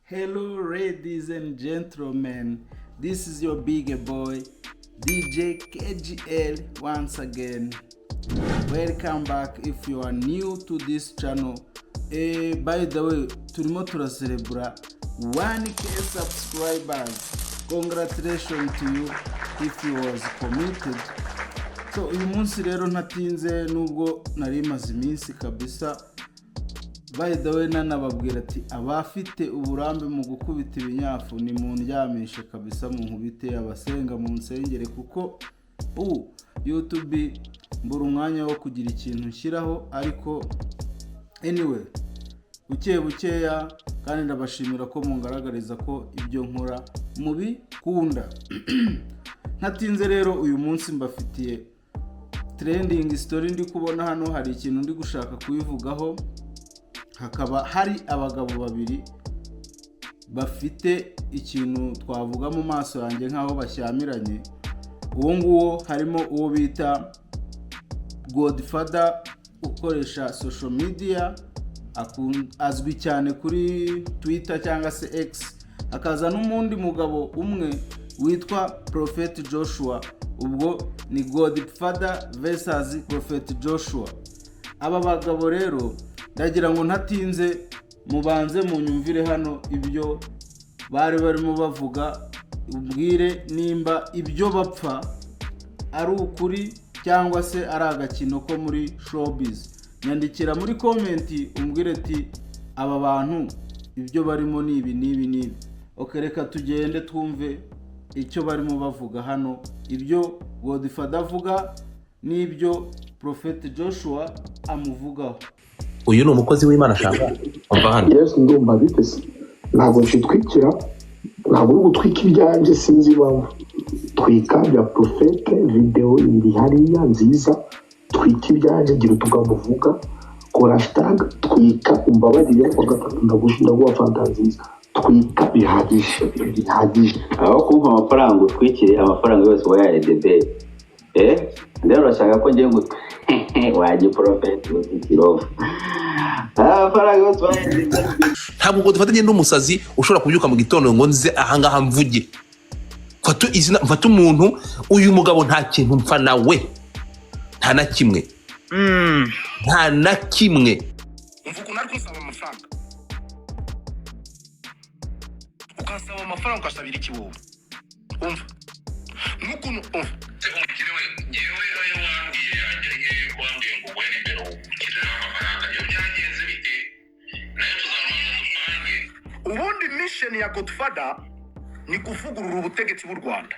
Hello, ladies and gentlemen. This is your big boy, DJ KGL, once again. Welcome back if you are new to this channel. By the way, turimo turacelebra 1k subscribers. Congratulations to you if you was committed. So uyu munsi rero ntatinze nubwo nari maze iminsi kabisa. By the way, nanababwira ati abafite uburambe mu gukubita ibinyafu ni mu ndyamishe kabisa, mu nkubite abasenga mu nsengere, kuko YouTube mbura umwanya wo kugira ikintu nshyiraho. Ariko anyway, bukeya kandi ndabashimira ko mungaragariza ko ibyo nkora mubikunda. Ntatinze rero uyu munsi mbafitiye trending story ndi kubona hano, hari ikintu ndi gushaka kubivugaho. Hakaba hari abagabo babiri bafite ikintu twavuga mu maso yanjye nkaho bashyamiranye. Uwo nguwo harimo uwo bita Godfather ukoresha social media, azwi cyane kuri Twitter cyangwa se X. Akaza n'umundi mugabo umwe witwa Prophet Joshua. Ubwo ni Godfather versus Prophet Joshua. Aba bagabo rero ndagira ngo ntatinze mubanze mu nyumvire hano ibyo bari barimo bavuga, ubwire nimba ibyo bapfa ari ukuri cyangwa se ari agakino ko muri showbiz. Nyandikira muri comment umbwire ati aba bantu ibyo barimo ni ibi. Okay, reka tugende twumve icyo barimo bavuga hano, ibyo Godfather avuga n'ibyo Prophet Joshua amuvugaho. Uyu ni umukozi w'Imana ashaka umva hano. Yes, ndumva bitese. Ntabwo nshitwikira, ntabwo uri gutwika ibyanjye, sinzi impamvu. Twika bya Prophet, video iri hariya nziza, twika ibyanjye, gira tukamuvuga, kora hashtag twika umbabarire kwa gatatu ndagushinda guha fanta nziza. Twika bihagije. Aho kumpa amafaranga utwikire amafaranga yose wayaredebe. Rero urashaka ko ngiye gutwe waje Prophet utikirofu. Ntabwo ngo dufatanye n'umusazi ushobora kubyuka mu gitondo ngo nze ahangaha mvuge. Mfata umuntu, uyu mugabo nta kintu mpfa nawe, nta na kimwe. Nta na kimwe. Mvuga unari kunsaba amafaranga, ukansaba amafaranga ukasabira iki wowe? Umva n'ukuntu umva umukire we ngewe ayo wambwiye yajyanye wambwiye ngo were imbere ukire amafaranga yo byagenze bite nayo tuzamanza dupange. Ubundi mission ya Godfather ni kuvugurura ubutegetsi bw'u Rwanda.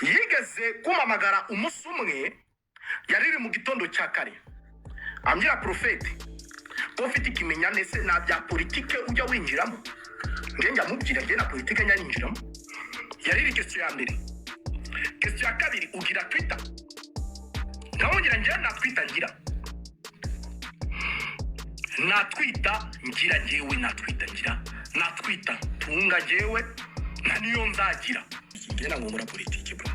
Yigeze kumamagara umunsi umwe, yariri mu gitondo cya kare, ambwira Prophet ko ufite ikimenyane se na bya politike ujya winjiramo. Njye mubwira njye na politike nyaninjiramo. Yariri question ya mbere. Question ya kabiri, ugira Twitter? Nkamubwira njye na Twitter ngira. Na Twitter ngira njyewe, na Twitter ngira. Na Twitter tunga njyewe na niyo nzagira. Ngena ngo muri politike bro.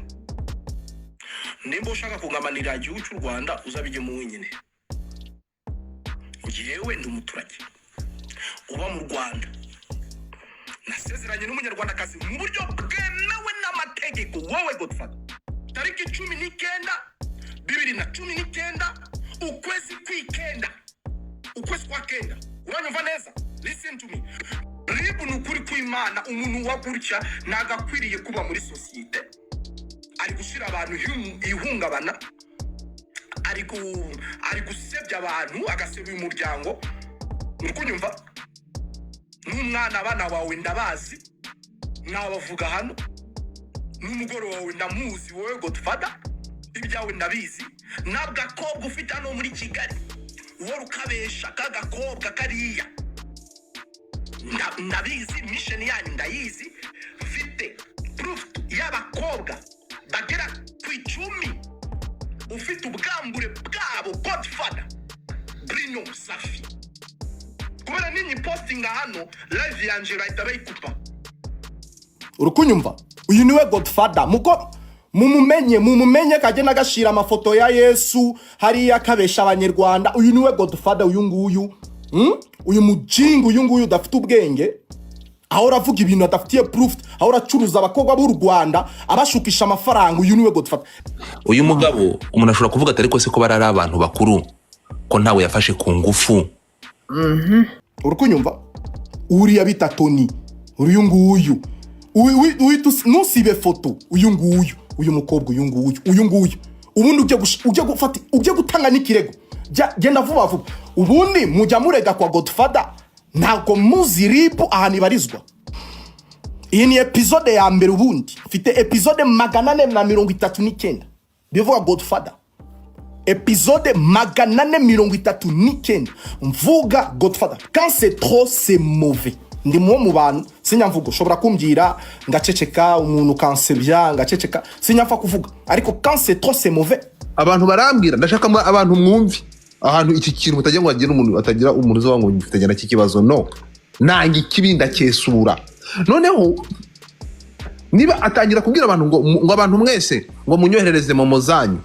Nimba ushaka kungamanira igihugu cy'u Rwanda uzabije mu wenyine. Njyewe ndi umuturage uba mu Rwanda, nasezeranye n'umunyarwandakazi mu buryo bwemewe n'amategeko. Wowe Godfather, tariki 19 2019 ukwezi kw'ikenda, ukwezi kwa kenda, uranyumva neza? Listen to me. Ribu nukuri kw'Imana, umuntu wagurya nagakwiriye kuba muri societe. Ari gushira abantu ihungabana, ari gusebya abantu, agasebya umuryango. Urikunyumva? N'umwana abana wawe ndabazi, nabavuga hano. N'umugore wawe ndamuzi, wowe Godfather, ibyawe ndabizi. N'agakobwa ufite hano muri Kigali, wowe ukabesha kagakobwa kariya, ndabizi. Mission yanyu ndayizi, mfite proof y'abakobwa bagera ku 10 ufite ubwambure bwabo. Godfather, Bruno Safi, kubera nini posting hano live yanje right bayikupa. Urukunyumva? Uyu niwe Godfather. Muko mumumenye kagena gashira amafoto ya Yesu hariya kabesha abanyarwanda. Uyu niwe Godfather, uyu nguyu. Uyu mujingu, uyu nguyu udafite ubwenge. ahora avuga ibintu adafitiye proof, ahora acuruza abakobwa b'u Rwanda abashukisha amafaranga. Uyu niwe Godfather. Uyu mugabo umuntu ashobora kuvuga atari ko se ko barari abantu bakuru ko ntawe yafashe ku ngufu. Urukunyumva? Uriya bita Tony, uyu nguyu nusibe foto, uyu nguyu, uyu mukobwa, uyu nguyu ubundi ujye gutanga n'ikirego, genda vuba vuba, ubundi mujya murega kwa Godfather, ntabwo muzi ribu ahantu ibarizwa. Iyi ni episode ya mbere, ubundi mfite episode 439 bivuga Godfather, episode 439 mvuga Godfather. Quand c'est trop c'est mauvais. Ndi mu bantu sinyamvugo, ushobora kumbwira ngaceceka, umuntu kansebya ngaceceka, sinyamfa kuvuga, ariko quand c'est trop c'est mauvais. Abantu barambwira ndashaka abantu mwumvi ahantu iki kintu mutagira ngo agire umuntu atagira umuruzo wangu mfitanye na kikibazo, no nangi ikibinda cyesura. Noneho niba atangira kubwira abantu ngo abantu mwese ngo munyoherereze momo zanyu,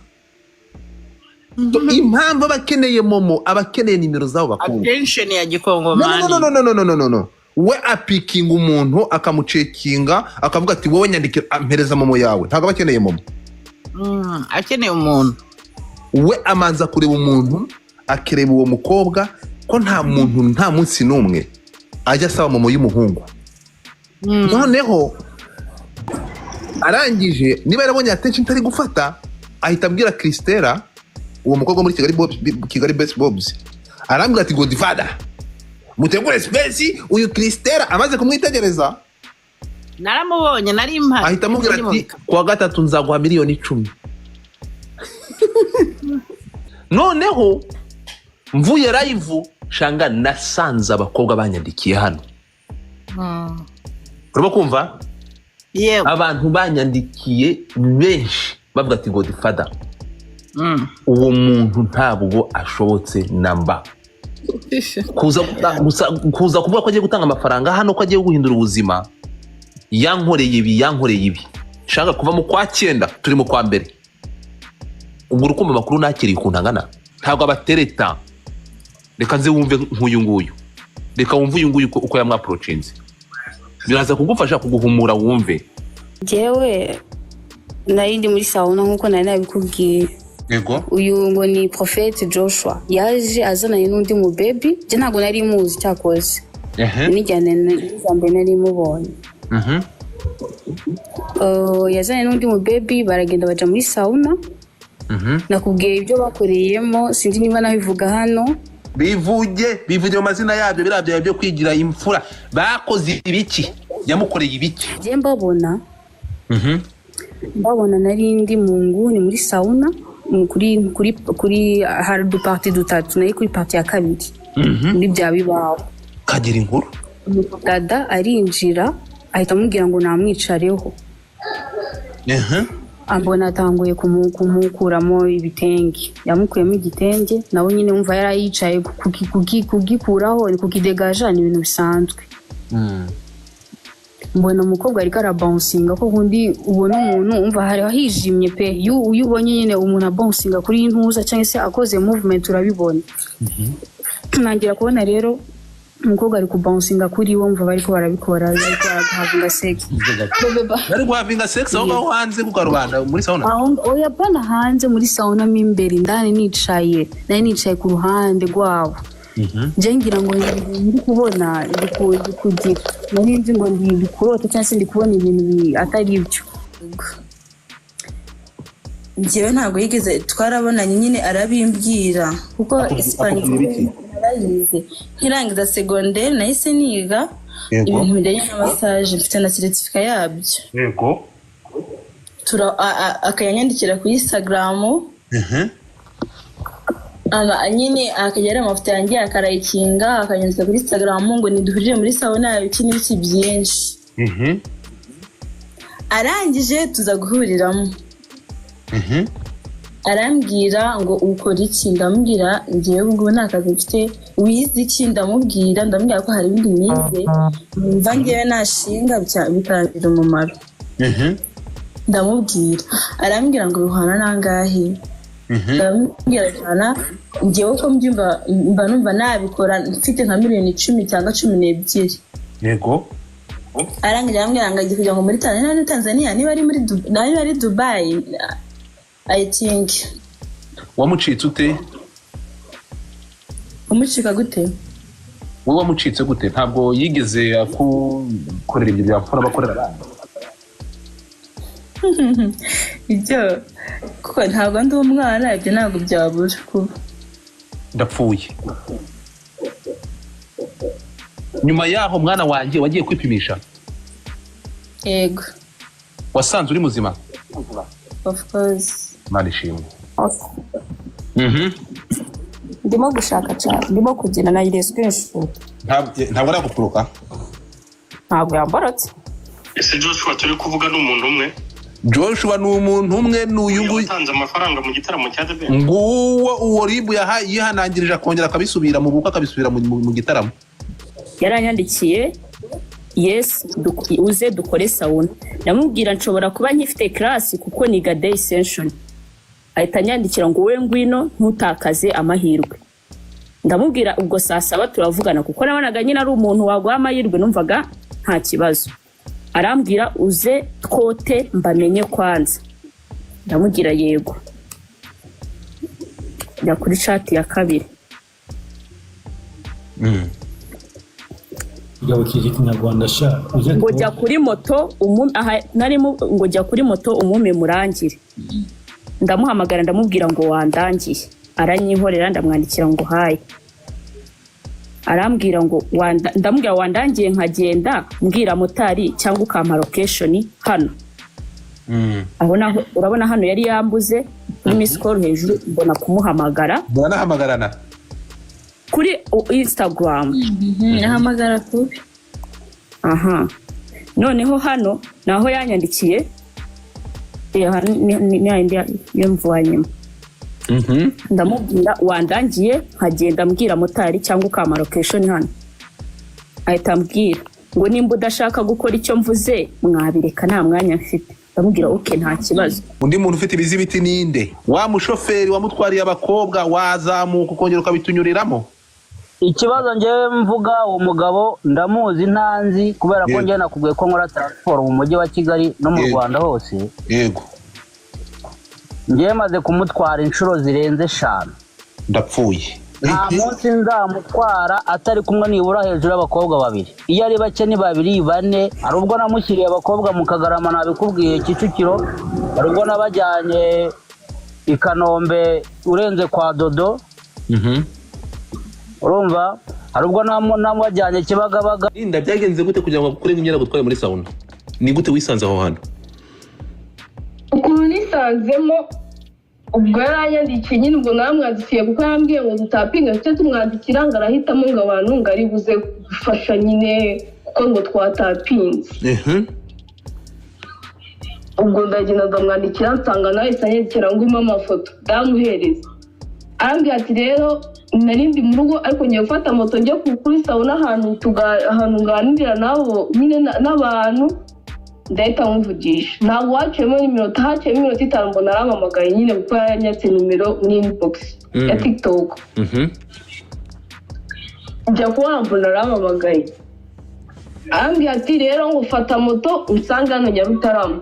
impamvu abakeneye momo, abakeneye nimero zabo bakuru, attention ya gikongomani. No, we apikinga umuntu akamucekinga akavuga ati wowe nyandikira ampereza momo yawe, ntabwo abakeneye momo. Akeneye umuntu, we amanza kureba umuntu, akireba uwo mukobwa ko nta muntu nta munsi n'umwe ajya asaba momo y'umuhungu. Noneho arangije niba yarabonye attention itari gufata, ahita abwira Christella, uwo mukobwa muri Kigali Best Bobs, arambwira ati Godfather mutegure space. Uyu Christella amaze kumwitegereza, naramubonye nari impari, ahita amubwira ati kwa gatatu nzaguha miliyoni 10. Noneho mvuye live shanga nasanze abakobwa banyandikiye hano. Urimo kumva? Yewe. Abantu banyandikiye benshi bavuga ati Godfather, uwo muntu ntabwo ashobotse namba. Kuza kuvuga ko agiye gutanga amafaranga hano, ko agiye guhindura ubuzima, yankoreye ibi shaka kuva mu kwa 9 turi mu kwa mbere. Ubwo urukundo makuru nakiriye kuntangana, ntabwo abatereta. Reka nze wumve nk'uyu nguyu, reka wumve uyu nguyu uko yamwaprochinze, biraza kugufasha kuguhumura wumve. Jewe narindi muri sauna nkuko nari nabikubwiye. Yego. Uyu ngo ni Prophet Joshua, yaje azananye n'undi mu baby, je ntabwo nari muzi cyakoze. Nijyane n'izambe nari mubonye. Yazanye n'undi mu baby, baragenda baja muri sauna. Nakubwiye ibyo bakoreyemo, sinzi niba nabivuga hano. Bivuge mu mazina yabyo, birabyo byo kwigira imfura. Bakoze ibiki? Yamukoreye ibiki? Je mbabona narindi mu nguni muri sauna, kuri hari party dutatu, nayi kuri party ya kabiri. Muri bya bibaho kagira inkuru, dada arinjira ahita amubwira ngo namwicareho. Ambona atanguye kumukuramo ibitenge, yamukuyemo igitenge, nawe nyine umva yarayicaye kugikuraho, kukidegaja ni ibintu bisanzwe. Mbona umukobwa ariko arabouncing, ko kundi ubona umuntu umva hari hijimye pe, uyu ubonye nyine umuntu abouncing kuri intuza cyangwa se akoze movement urabibona. Nangira kubona rero umukobwa ari kubouncing kuri wo, umva bariko barabikora, ariko arahavinga sex. Bari guhavinga sex aho hanze ku karubanda muri sauna. Oya bana hanze muri sauna mimbere, ndani nicaye ku ruhande rwawo. Ngira ngo ndi kubona kugira nari nzi ngo ndi kurota cyangwa se ndi kubona ibintu atari ibyo. Njyewe ntabwo yigeze twarabonanye, nyine arabimbwira kuko Espanye narayize nkirangiza secondaire, nahise niga ibintu bijyanye na massage, mfite na certificate yabyo. Yego. Akayanyandikira ku Instagram. Nyine akagera amafoto yanjye akarayikinga, akanyandika kuri Instagram ngo niduhurire muri sauna yawe iki n'iki byinshi. Arangije tuza guhuriramo. Arambwira ngo ukora iki, ndamubwira ngiye ngo nta kazi mfite, wize iki, ndamubwira ko hari ibindi nize, mva ngewe nashinga bikambira umumaro. Ndamubwira, arambwira ngo bihana nangahe. Ndamubwira cyane ngewe ko mba numva nabikora mfite nka miliyoni 10 cyangwa 12. Yego. arangije arambwira ngo agiye kujya ngo muri Tanzania niba ari Dubai I think. Wamucitse ute? Umucika gute? Wowe wamucitse gute? Ntabwo yigeze akukorera ibyo byafura bakorera abandi. Ibyo kuko ntabwo ndi umwana, ibyo ntabwo byabura kuba. Ndapfuye. Nyuma yaho mwana wanjye wagiye kwipimisha? Yego. Wasanze uri muzima? Of course. Mani shimwe. Ndimo gushaka cyane, ndimo kugena na ile screenshot. Ntabwo aragukuruka? Ntabwo yambarotse. Ese Joshua turi kuvuga n'umuntu umwe? Joshua ni umuntu umwe n'uyu nguyu yatanze amafaranga mu gitaramo cya Debe. Nguwo uwo Ribu yihanangirije akongera akabisubira mu buka akabisubira mu gitaramo. Yaranyandikiye yes uze dukore sauna. Namubwira nshobora kuba nkifite class kuko niga day session. Ahita nyandikira ngo wowe ngwino ntutakaze amahirwe. Ndamubwira ubwo saa 7 turavugana kuko nabonaga nyine ari umuntu wagwa amahirwe, numvaga nta kibazo. Arambwira uze twote mbamenye kwanza. Ndamubwira yego. Ya kuri chat ya kabiri. Gabukije Kinyarwanda sha ngo jya kuri moto narimo ngo jya kuri moto umume murangire. Ndamuhamagara ndamubwira ngo wandangiye. Aranyihorera ndamwandikira ngo hayi. Arambwira ngo ndamubwira wandangiye nkagenda mbwira motari cyangwa ukampa location hano. Aho naho urabona hano yari yambuze kuri miss call hejuru, mbona kumuhamagara. Bwanahamagarana kuri Instagram. Nahamagara kubi. Aha. Noneho hano naho yanyandikiye ni yemvanye. Ndamubwira wandangiye nkagenda mbwira motari cyangwa ukama location hano. Ahita ambwira ngo nimba udashaka gukora icyo mvuze mwabireka nta mwanya mfite. Ndamubwira okay nta kibazo. Undi muntu ufite ibizibiti ninde? Wa mushoferi wamutwariye abakobwa wazamuka ukongera ukabitunyuriramo? Ikibazo ngewe mvuga uwo mugabo ndamuzi ntanzi kubera ko ngewe nakubwiye ko nkora transport mu mujyi wa Kigali no mu Rwanda hose. Yego. Ngewe maze kumutwara inshuro zirenze 5. Ndapfuye. Nta munsi nzamutwara atari kumwe nibura hejuru y'abakobwa babiri. Iyo ari bake ni babiri bane, ari ubwo namushyiriye abakobwa mu Kagarama nabikubwiye Kicukiro, ari ubwo nabajyanye i Kanombe urenze kwa Dodo. Urumva hari ubwo namwajyanye Kibagabaga. Inda byagenze gute kugira ngo ukure nk'imyenda gutware muri sauna? Ni gute wisanze aho hano? Ukuntu nisanzemo ubwo yaranyandikiye nyine ubwo namwandikiye kuko yambwiye ngo dutapinga cyo tumwandikira ngo arahitamo ngo abantu ngo ari buze gufasha nyine kuko ngo twatapinze. Ubwo ndagenda ndamwandikira nsanga nawe isanyekera ngo impa amafoto ndamuhereza. Arambwira ati rero narindi mu rugo ariko ngiye gufata moto njye kuri sauna ahantu nganirira nabo nyine n'abantu ndahita muvugisha. Ntabwo waciyemo n'iminota, haciyemo iminota 5 mbona aramamagaye nyine kuko yanyatse nimero muri inbox ya TikTok. Njya kubona mbona aramamagaye. Arambwira ati rero ngo fata moto unsanga hano Nyarutarama.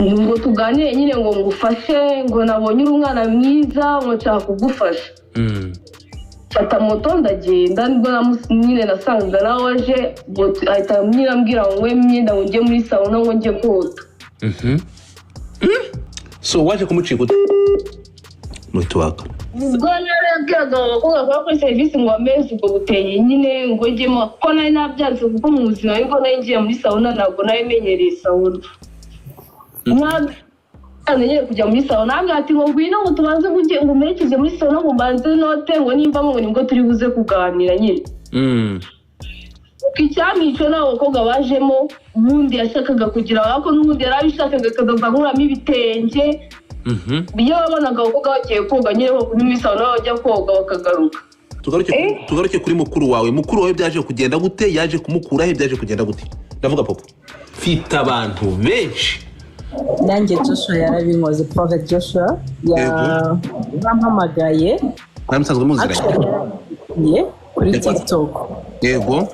Ngo tuganire nyine ngo ngufashe ngo nabonye uri umwana mwiza ngo nshaka kugufasha. Fata moto ndagenda nibwo nyine nasanze nawe waje ahita ambwira ngo we myenda ngo njye muri sauna ngo njye kota. So waje kumucika mutwaka. Ubwo narabwiraga abakobwa ko kuri service ngo amezi ubwo buteye nyine ngo njyemo ko nari nabyanze kuko mu buzima yuko nari ngiye muri sauna ntabwo nabimenyereye sauna. Ngiye kujya muri sauna ati ngo ngwino ngo tubanze kujye ngo merekeze muri sauna ngo mbanze note ngo nimba ngo nibwo turi buze kuganira nyine. Icyamico nawo bakobwa bajemo ubundi yashakaga kugira ako n'ubundi yarabishakaga akazavanguramo ibitenge. Biyo babonaga abakobwa bagiye koga nyine ko muri sauna bajya koga bakagaruka. Tugaruke kuri mukuru wawe. Mukuru wawe byaje kugenda gute? Yaje kumukura he? Byaje kugenda gute? Ndavuga papa. Fita abantu benshi. Nanjye Joshua yarabinkoze, Prophet Joshua yampamagaye. Naramusanzwe muziranye kuri TikTok. Yego.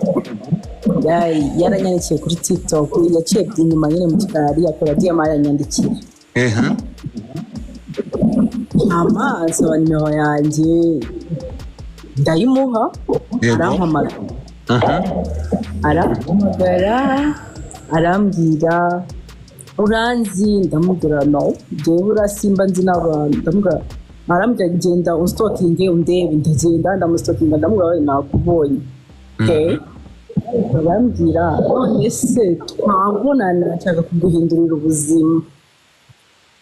yaranyandikiye kuri TikTok yaciye inyuma nyine mu kigari akora DM yaranyandikira asaba nimero yanjye ndayimuha arampamagara arambwira uranzi ndamubwira no jewe urasimba nzi n'abantu ndamubwira arambwira genda unstokinge undebe ndagenda ndamustokinga ndamubwira nakubonye arambwira none se twabonana nshaka kuguhindurira ubuzima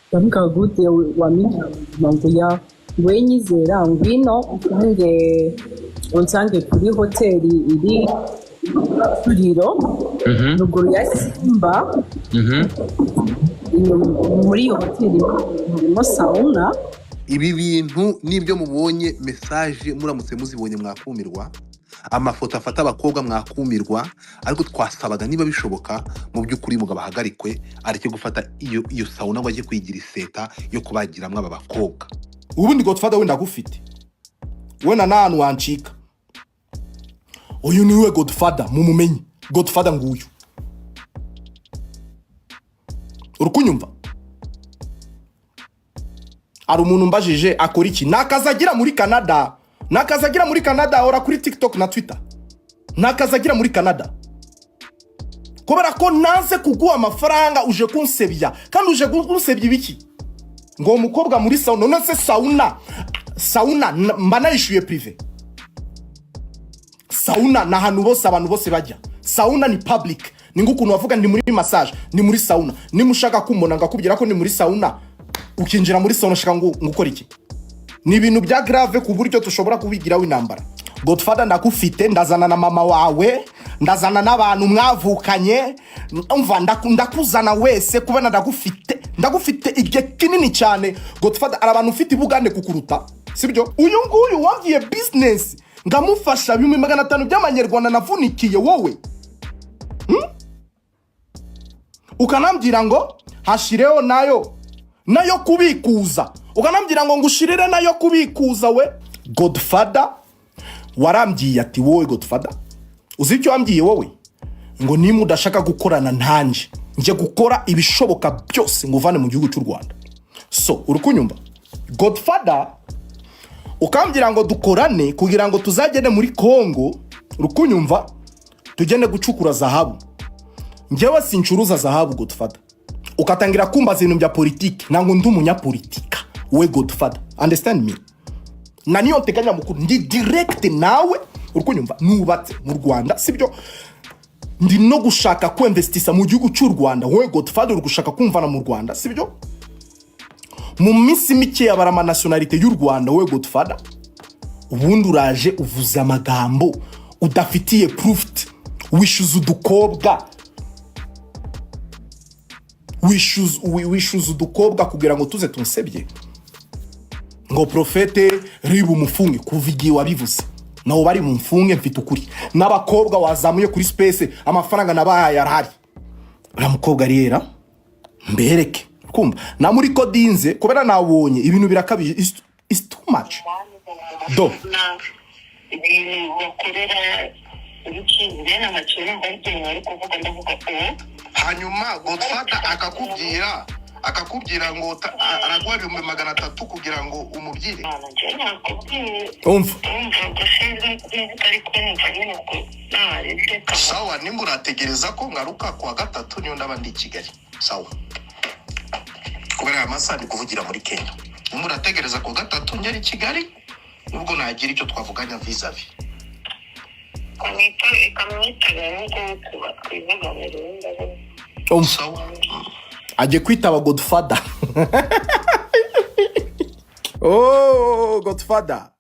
ndamubwira gute wamenya ngo ya wenyizera ngwino unsange kuri hoteli iri Turiro ruguru ya Simba muri iyo hoteli harimo sauna. Ibi bintu nibyo mubonye message muramutse muzibonye mwakumirwa, amafoto afata abakobwa mwakumirwa, ariko twasabaga niba bishoboka mu by'ukuri mugabo ahagarikwe areke gufata iyo sauna ngo ajye kwigira iseta yo kubagiramwe aba bakobwa. Ubundi Godfather wenda gufite wena nanu wancika uyu niwe Godfather mumumenye Godfather nguyu urukunyumva ari umuntu mbajije akora iki nakazagira muri Canada ora kuri TikTok na Twitter nakazagira muri Canada kubera ko naze kuguha amafaranga uje kunsebya kandi uje kunsebya ibiki ngo umukobwa muri sauna none se sauna mbana yishuye privé sauna na hanu bose abantu bose bajya sauna ni public ni ngukuntu wavuga ndi muri massage ni muri sauna ni mushaka kumbona ngakubwira ko ni muri sauna ukinjira muri sauna shaka ngukora iki ni ibintu bya grave ku buryo tushobora kubigira w'intambara. Godfather ndakufite ndazana na mama wawe ndazana n'abantu mwavukanye umva ndakuzana wese kubana ndagufite igihe kinini cyane Godfather arabantu ufite ibugande kukuruta sibyo uyu nguyu wagiye business ngamufasha 1500 by'amanyarwanda navunikiye wowe ukanambwira ngo hashireho nayo kubikuza ukanambwira ngo ngushirire nayo kubikuza we Godfather warambyiye ati wowe Godfather uzi icyo wambyiye wowe ngo nimu udashaka gukorana ntanje nje gukora ibishoboka byose nguvane mu gihugu cy'u Rwanda. So urukunyumva Godfather ukambwira ngo dukorane kugira ngo tuzagende muri Kongo urukunyumva tugende gucukura zahabu njewe sincuruza zahabu Godfather ukatangira kumbaza ibintu bya politiki nango ndi umunyapolitika we Godfather understand me na niyo tekanya mukuru ndi direct nawe urukunyumva nubatse mu Rwanda sibyo ndi no gushaka kwinvestisa mu gihugu cy'u Rwanda we Godfather uri gushaka kumvana mu Rwanda sibyo mu minsi mike y'abarama nationality y'u Rwanda we Godfather ubundi uraje uvuza amagambo udafitiye proof wishuza udukobwa wishuza udukobwa kugira ngo tuze tunsebye ngo profete ribu mufunge kuvigiye wabivuze naho bari mu mfunge mfite ukuri n'abakobwa wazamuye kuri space amafaranga nabahaye arahari uramukobwa rera mbereke kumva na muri kodinze kubera nabonye ibintu birakabije is too much do hanyuma Godfather akakubwira ngo aragwa 300 kugira ngo umubyire umva sawa nimba urategereza ko ngaruka kwa gatatu niyo ndaba ndi Kigali sawa kubera amasaha ndi kuvugira muri Kenya nimba urategereza kwa gatatu njye Kigali nubwo nagira icyo twavuganya vis-a-vis aje kwitaba Godfather oh Godfather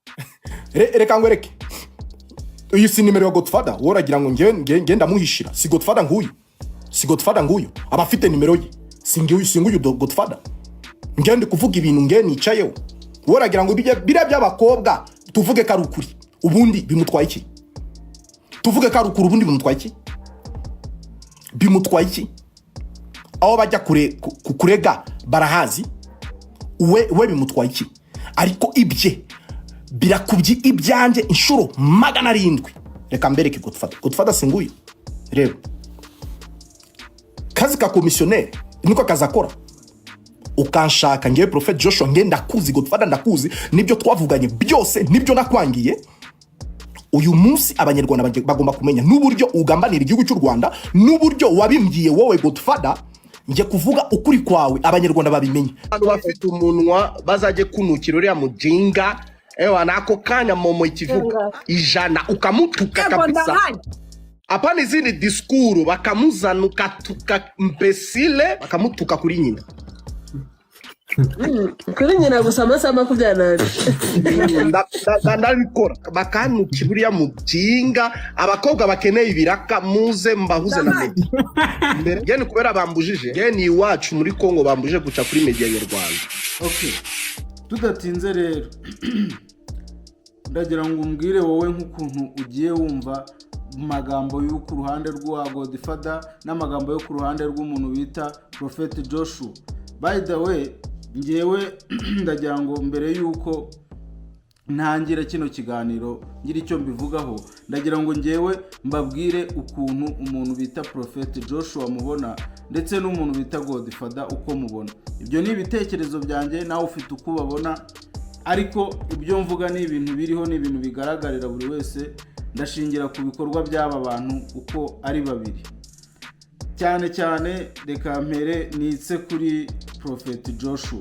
reka ngwereke uyu si nimero ya Godfather woragira ngo ngenda muhishira si Godfather nguyu abafite nimero ye singuyu Godfather ngende kuvuga ibintu nicayeho woragira ngo bira by'abakobwa tuvuge karukuri ubundi bimutwaye iki tuvuge karukuri ubundi bimutwaye iki aho bajya kurega barahazi we bimutwaye iki ariko ibye birakubye ibyanje inshuro 700 reka mbereke Godfather singuyu rero kazi ka komisiyoneri niko kazi akora. Ukanshaka ngewe Prophet Joshua nge ndakuzi, Godfather ndakuzi, nibyo twavuganye byose, nibyo nakwangiye. Uyu munsi abanyarwanda bagomba kumenya n'uburyo ugambanira igihugu cy'u Rwanda, n'uburyo wabimbwiye wowe Godfather. Nje kuvuga ukuri kwawe abanyarwanda babimenye. Abantu bafite umunwa bazaje kunukira uriya mujinga, ewa nako kanya momo ikivuga ijana ukamutuka kabisa. Apana izindi diskuru bakamuzana ukatuka imbesile bakamutuka kuri nyina. Kuri nyina gusa amasaha 20. Ndabikora bakanukira uriya mujinga, abakobwa bakeneye ibiraka muze mbahuze na media. Mbere gene kubera bambujije, gene iwacu muri Kongo bambuje guca kuri media y'u Rwanda. Okay. Tudatinze rero. Ndagira ngo umbwire wowe nk'ukuntu ugiye wumva magambo yo ku ruhande rwa Godfather n'amagambo yo ku ruhande rw'umuntu bita Prophet Joshua. By the way, ngewe ndagira ngo mbere yuko ntangira kino kiganiro ngira icyo mbivugaho, ndagira ngo ngewe mbabwire ukuntu umuntu bita Prophet Joshua mubona ndetse n'umuntu bita Godfather uko mubona. Ibyo ni ibitekerezo byanjye, nawe ufite uko babona, ariko ibyo mvuga ni ibintu biriho, ni ibintu bigaragarira buri wese. Ndashingira ku bikorwa by'aba bantu uko ari babiri. Cyane cyane reka mpere nitse kuri Prophet Joshua.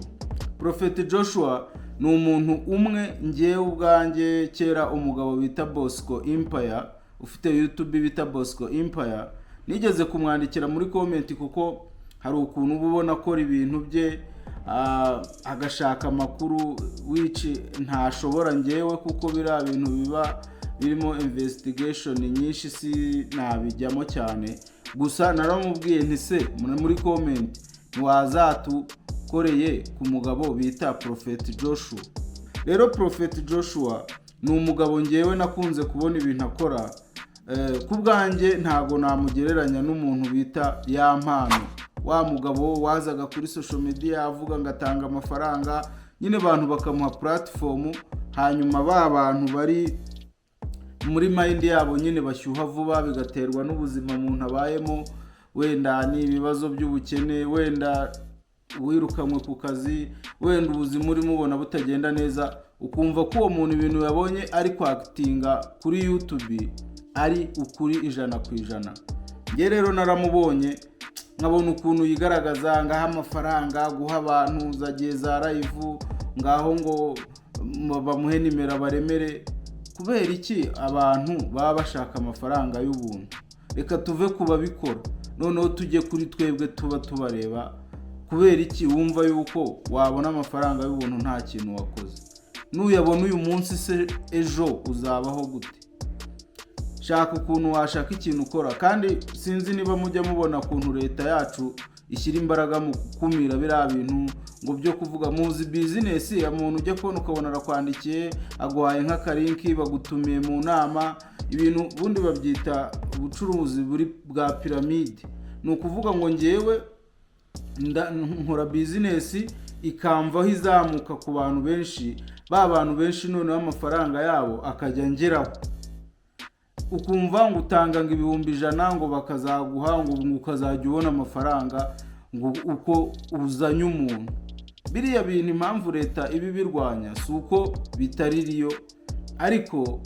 Prophet Joshua ni umuntu umwe ngewe ubwanjye kera umugabo bita Bosco Empire, ufite YouTube bita Bosco Empire, nigeze kumwandikira muri comment kuko hari ukuntu ubona ko ibintu bye agashaka amakuru which ntashobora ngewe kuko bira bintu biba birimo investigation nyinshi si nabijyamo cyane. Gusa naramubwiye nti se muri comment ntiwazatukoreye ku mugabo bita Prophet Joshua. Rero Prophet Joshua ni umugabo ngewe nakunze kubona ibintu akora. Ku bwanjye ntago namugereranya n'umuntu bita Yampano, wa mugabo wazaga kuri social media avuga ngatanga amafaranga, nyine abantu bakamuha platform, hanyuma ba bantu bari muri mind yabo nyine bashyuha vuba, bigaterwa n'ubuzima umuntu abayemo, wenda ni ibibazo by'ubukene, wenda wirukamwe ku kazi, wenda ubuzima uri mubona butagenda neza, ukumva ko uwo muntu ibintu yabonye ari kwakitinga kuri YouTube ari ukuri 100%. Nge rero naramubonye nkabona ukuntu yigaragaza ngaha amafaranga guha abantu zagiye za live ngaho ngo bamuhe nimero baremere. Kubera iki abantu baba bashaka amafaranga y'ubuntu? Reka tuve kubabikora noneho tujye kuri twebwe tuba tubareba. Kubera iki wumva yuko wabona amafaranga y'ubuntu nta kintu wakoze? Nuyabona uyu munsi se ejo uzabaho gute? Shaka ukuntu washaka ikintu ukora. Kandi sinzi niba mujya mubona ukuntu leta yacu ishyira imbaraga mu kumira biriya bintu ngo byo kuvuga muzi business ya muntu ujya kubona ukabona arakwandikiye aguhaye nk'akarinki bagutumiye mu nama, ibintu bundi babyita ubucuruzi buri bwa pyramide. Ni ukuvuga ngo ngewe nkora business ikamvaho izamuka ku bantu benshi, ba bantu benshi noneho amafaranga yabo akajya ngeraho, ukumva ngo utanga ngo 100,000 ngo bakazaguha ngo ukazajya ubona amafaranga ngo uko uzanye umuntu. Biriya bintu impamvu leta ibi birwanya si uko bitaririyo, ariko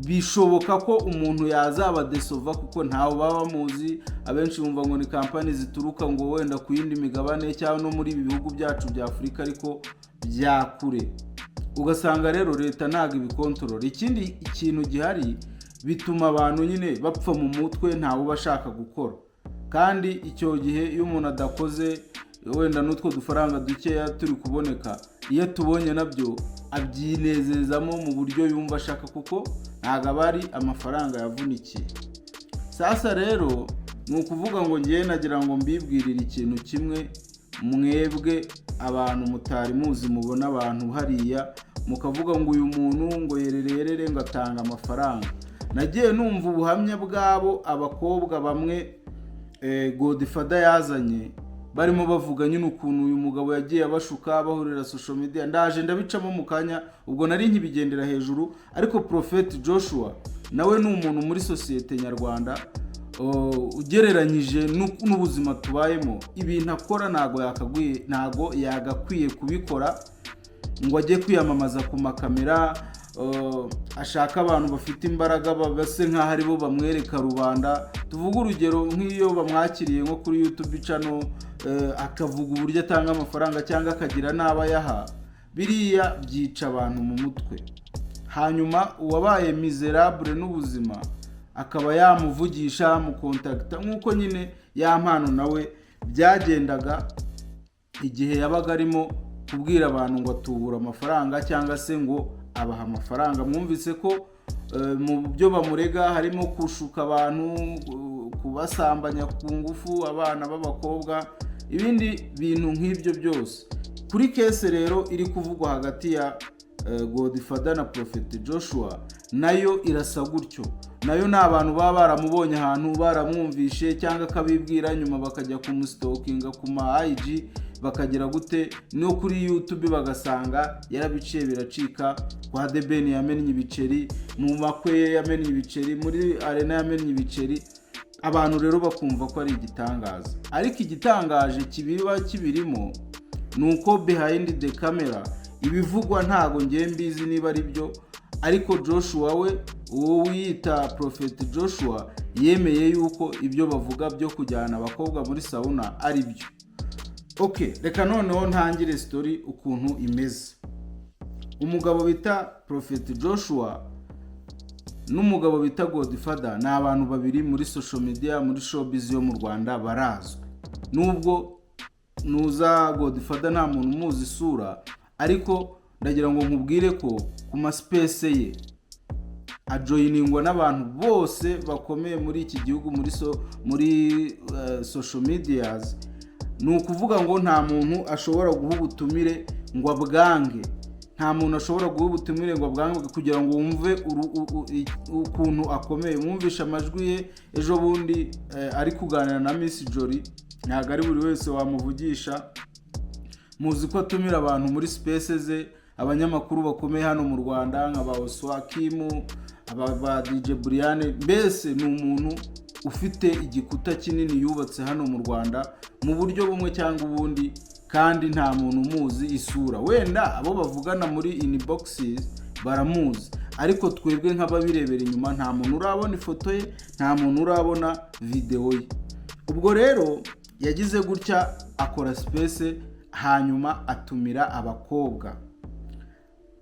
bishoboka ko umuntu yazaba desova kuko ntawe baba muzi. Abenshi bumva ngo ni kampani zituruka ngo wenda ku yindi migabane cyangwa no muri ibi bihugu byacu bya Afurika ariko byakure, ugasanga rero leta ntago ibikontorora. Ikindi ikintu gihari bituma abantu nyine bapfa mu mutwe, ntawe ubashaka gukora. Kandi icyo gihe iyo umuntu adakoze wenda n'utwo dufaranga dukeya turi kuboneka, iyo tubonye nabyo abyinezezamo mu buryo yumva ashaka kuko ntago abari amafaranga yavunikiye. Sasa rero ni ukuvuga ngo ngiye nagira ngo mbibwirire ikintu kimwe, mwebwe abantu mutari muzi mubona abantu hariya mukavuga ngo uyu muntu ngo yererere ngo atanga amafaranga. Nagiye numva ubuhamya bwabo abakobwa bamwe Godfather yazanye barimo bavuga nyine ukuntu uyu mugabo yagiye abashuka bahurira social media. Ndaje ndabicamo mu kanya ubwo nari nkibigendera hejuru, ariko Prophet Joshua nawe ni umuntu muri societe nyarwanda ugereranyije n'ubuzima tubayemo, ibintu akora ntago yagakwiye kubikora ngo ajye kwiyamamaza ku makamera, ashaka abantu bafite imbaraga base nk'aho ari bo bamwereka rubanda. Tuvuga urugero nk'iyo bamwakiriye nko kuri YouTube channel, akavuga uburyo atanga amafaranga cyangwa akagira n'abayaha, biriya byica abantu mu mutwe. Hanyuma uwabaye miserable n'ubuzima akaba yamuvugisha mu contact nk'uko nyine ya mpano nawe byagendaga igihe yabaga arimo kubwira abantu ngo atubura amafaranga cyangwa se ngo abaha amafaranga. Mwumvise ko mu byo bamurega harimo kushuka abantu, kubasambanya ku ngufu abana b'abakobwa, ibindi bintu nk'ibyo byose. Kuri kese rero iri kuvugwa hagati ya Godfather na Prophet Joshua, nayo irasa gutyo. Nayo ni abantu baba baramubonye ahantu, baramwumvishe cyangwa akabibwira, nyuma bakajya kumustalkinga ku ma IG, bakagira gute no kuri YouTube bagasanga yarabiciye biracika. Kwa The Ben yamennye ibiceri, mu makwe yamennye ibiceri, muri arena yamennye ibiceri. Abantu rero bakumva ko ari igitangaza, ariko igitangaje kibirimo nuko behind the camera ibivugwa ntago ngiye mbizi niba ari byo, ariko Joshua we uwo wiyita Prophet Joshua yemeye yuko ibyo bavuga byo kujyana abakobwa muri sauna ari byo. Okay, reka noneho ntangire story ukuntu imeze. Umugabo bita Prophet Joshua n'umugabo bita Godfather ni abantu babiri muri social media, muri showbiz yo mu Rwanda barazwi. Nubwo nuza Godfather nta muntu umuzi isura, ariko ndagira ngo nkubwire ko ku ma space ye ajoiningwa n'abantu bose bakomeye muri iki gihugu, muri social medias. Ni ukuvuga ngo nta muntu ashobora guha ubutumire ngo abwange, nta muntu ashobora guha ubutumire ngo abwange kugira ngo wumve ukuntu akomeye. Mwumvisha amajwi ye ejo bundi ari kuganira na Miss Jolly, ntabwo ari buri wese wamuvugisha. Muzi ko atumira abantu muri space ze, abanyamakuru bakomeye hano mu Rwanda nka ba Oswa Kimu, aba DJ Brian. Mbese ni umuntu ufite igikuta kinini yubatse hano mu Rwanda mu buryo bumwe cyangwa ubundi, kandi nta muntu umuzi isura. Wenda abo bavugana muri inboxes baramuzi, ariko twebwe nk'ababirebera inyuma nta muntu urabona ifoto ye, nta muntu urabona video ye. Ubwo rero yagize gutya akora space, hanyuma atumira abakobwa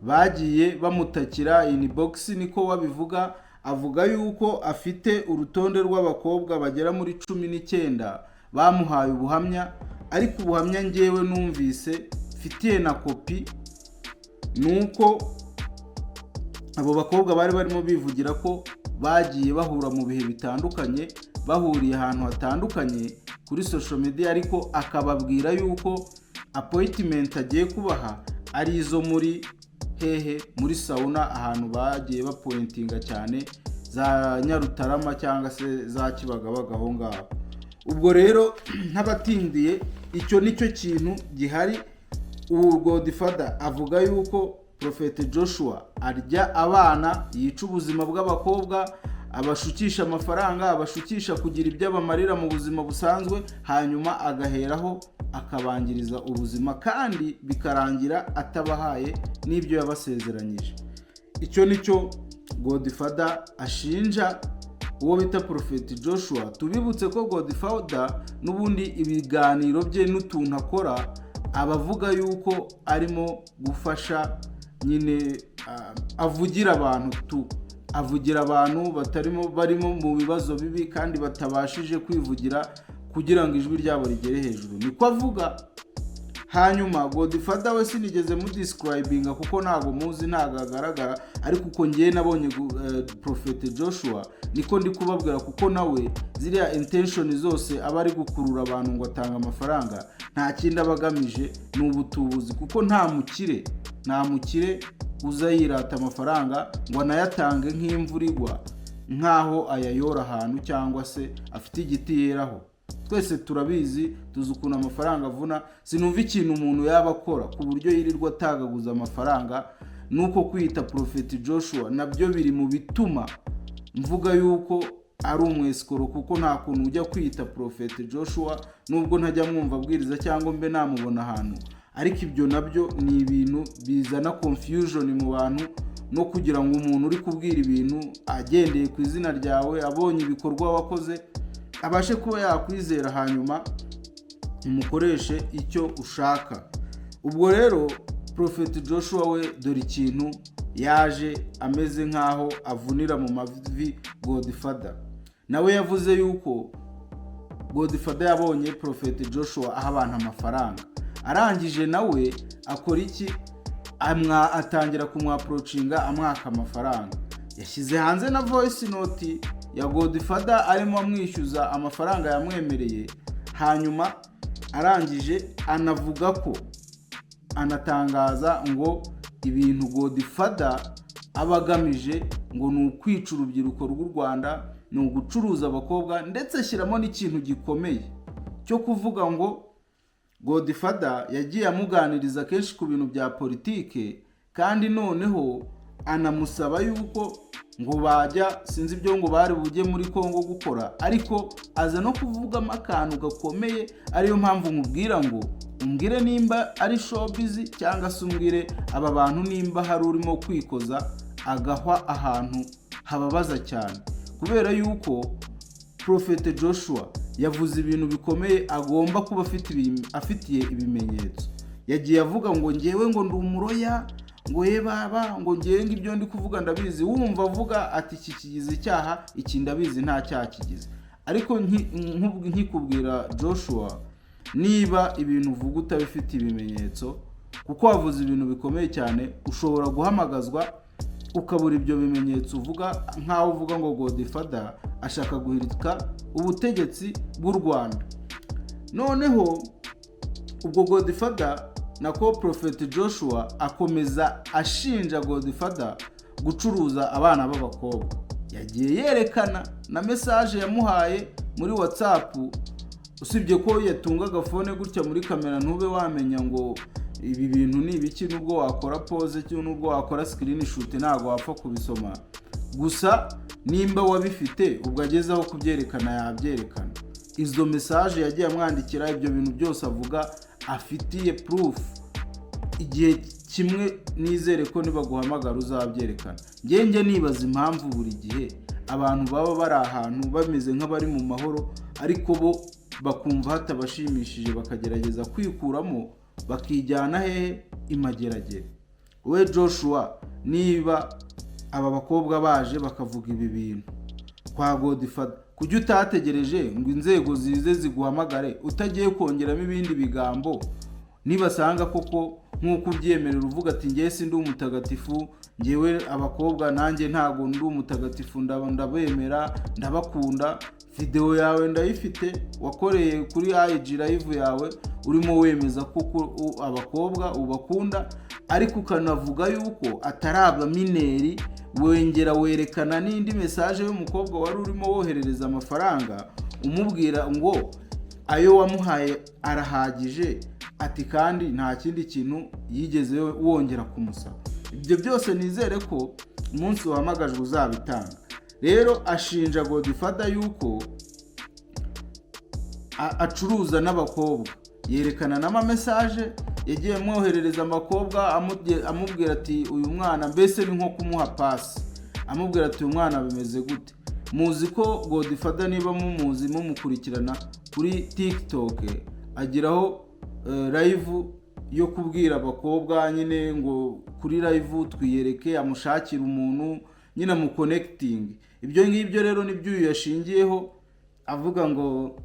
bagiye bamutakira inbox, niko wabivuga. Avuga yuko afite urutonde rw'abakobwa bagera muri 19 bamuhaye ubuhamya, ariko ubuhamya ngewe numvise mfitiye na kopi, nuko abo bakobwa bari barimo bivugira ko bagiye bahura mu bihe bitandukanye, bahuriye ahantu hatandukanye kuri social media, ariko akababwira yuko appointment agiye kubaha ari izo muri muri sauna, ahantu bagiye bapointinga cyane za Nyarutarama cyangwa se za Kibagabaga aho ngaho. Ubwo rero ntabatindiye, icyo nicyo kintu gihari. Godfather avuga yuko Prophet Joshua arya abana, yica ubuzima bw'abakobwa, abashukisha amafaranga, abashukisha kugira ibyo abamarira mu buzima busanzwe, hanyuma agaheraho akabangiriza ubuzima, kandi bikarangira atabahaye n'ibyo yabasezeranyije. Icyo nicyo Godfather ashinja uwo bita Prophet Joshua. Tubibutse ko Godfather n'ubundi ibiganiro bye n'utuntu akora abavuga yuko arimo gufasha nyine, avugira abantu avugira abantu barimo mu bibazo bibi kandi batabashije kwivugira kugira ngo ijwi ryabo rigere hejuru, niko avuga. Hanyuma Godfather we sinigeze mu describinga kuko ntago muzi, ntago agaragara, ariko uko ngiye nabonye Prophet Joshua niko ndi kubabwira, kuko nawe ziriya intention zose aba ari gukurura abantu ngo atanga amafaranga, nta kindi abagamije ni ubutubuzi, kuko nta mukire uza yirata amafaranga ngo anayatange nk'imvura igwa, nkaho ayayora ahantu cyangwa se afite igiti yeraho. Twese turabizi, tuzi ukuntu amafaranga avuna. Sinumva ikintu umuntu yaba akora ku buryo yirirwa atagaguza amafaranga. Nuko kwita Prophet Joshua nabyo biri mu bituma mvuga yuko ari umwesikoro, kuko nta kuntu ujya kwita Prophet Joshua nubwo ntajya mwumva abwiriza cyangwa mbe namubona ahantu. Ariko ibyo nabyo ni ibintu bizana confusion mu bantu, no kugira ngo umuntu uri kubwira ibintu agendeye ku izina ryawe, abonye ibikorwa wakoze, abashe kuba yakwizera hanyuma umukoreshe icyo ushaka. Ubwo rero Prophet Joshua we dore ikintu yaje ameze nkaho avunira mu mavi Godfather. Nawe yavuze yuko Godfather yabonye Prophet Joshua aha abantu amafaranga, arangije nawe akora iki? Atangira kumwaprocinga amwaka amafaranga. Yashyize hanze na voice note ya Godfather arimo amwishyuza amafaranga yamwemereye, hanyuma arangije anavuga ko anatangaza ngo ibintu Godfather abagamije ngo ni ukwica urubyiruko rw'u Rwanda, ni ugucuruza abakobwa, ndetse ashyiramo n'ikintu gikomeye cyo kuvuga ngo Godfather yagiye amuganiriza kenshi ku bintu bya politike, kandi noneho anamusaba yuko ngo bajya sinzi ibyo ngo bari bujye muri Kongo gukora, ariko aza no kuvugamo akantu gakomeye, ariyo mpamvu nkubwira ngo umbwire nimba ari showbiz cyangwa se umbwire aba bantu nimba hari urimo kwikoza agahwa ahantu hababaza cyane, kubera yuko Prophet Joshua yavuze ibintu bikomeye agomba kuba afitiye ibimenyetso. Yagiye avuga ngo ngewe ngo ndi umuroya, ngo ye baba, ngo ngewe ibyo ndi kuvuga ndabizi. Wumva avuga ati iki kigize icyaha, iki ndabizi nta cyaha kigize. Ariko nkikubwira Joshua, niba ibintu uvuga utabifite ibimenyetso, kuko wavuze ibintu bikomeye cyane, ushobora guhamagazwa ukabura ibyo bimenyetso uvuga, nkaho uvuga ngo Godfather ashaka guhirika ubutegetsi bw'u Rwanda. Noneho ubwo Godfather nako Prophet Joshua akomeza ashinja Godfather gucuruza abana b'abakobwa. Yagiye yerekana na message yamuhaye muri WhatsApp, usibye ko yatungaga phone gutya muri kamera ntube wamenya ngo ibi bintu ni ibiki, nubwo wakora pose cyangwa nubwo wakora screenshot ntago wapfa kubisoma. Gusa nimba wabifite ubwo agezaho kubyerekana yabyerekana. Izo message yagiye amwandikira, ibyo bintu byose avuga afitiye proof. Igihe kimwe nizere ko nibaguhamagara uzabyerekana. Ngenge nibaza impamvu buri gihe abantu baba bari ahantu bameze nk'abari mu mahoro, ariko bo bakumva hatabashimishije bakagerageza kwikuramo bakijyana hehe imageragere. We Joshua, niba aba bakobwa baje bakavuga ibi bintu kwa Godfather, kujya utategereje ngo inzego zize ziguhamagare utagiye kongeramo ibindi bigambo, nibasanga koko nk'uko ubyemerera uvuga ati ngiye sindi umutagatifu, ngewe abakobwa nanjye ntago ndi umutagatifu, ndabemera ndabakunda, video yawe ndayifite wakoreye kuri IG live yawe urimo wemeza kuko abakobwa ubakunda, ariko ukanavuga yuko ataraba mineri, wengera werekana n'indi message y'umukobwa wari urimo woherereza amafaranga umubwira ngo ayo wamuhaye arahagije, ati kandi nta kindi kintu yigeze wongera kumusaba. Ibyo byose nizere ko umunsi wahamagajwe uzabitanga. Rero ashinja Godfather yuko acuruza n'abakobwa, yerekana n'ama message yagiye mwoherereza amakobwa amubwira ati uyu mwana mbese ni nko kumuha pasi, amubwira ati uyu mwana bimeze gute. Muzi ko Godfather niba mumuzi mumukurikirana kuri TikTok agiraho live yo kubwira abakobwa nyine ngo kuri live twiyereke, amushakira umuntu nyine mu connecting. Ibyo ngibyo rero nibyo yashingiyeho avuga ngo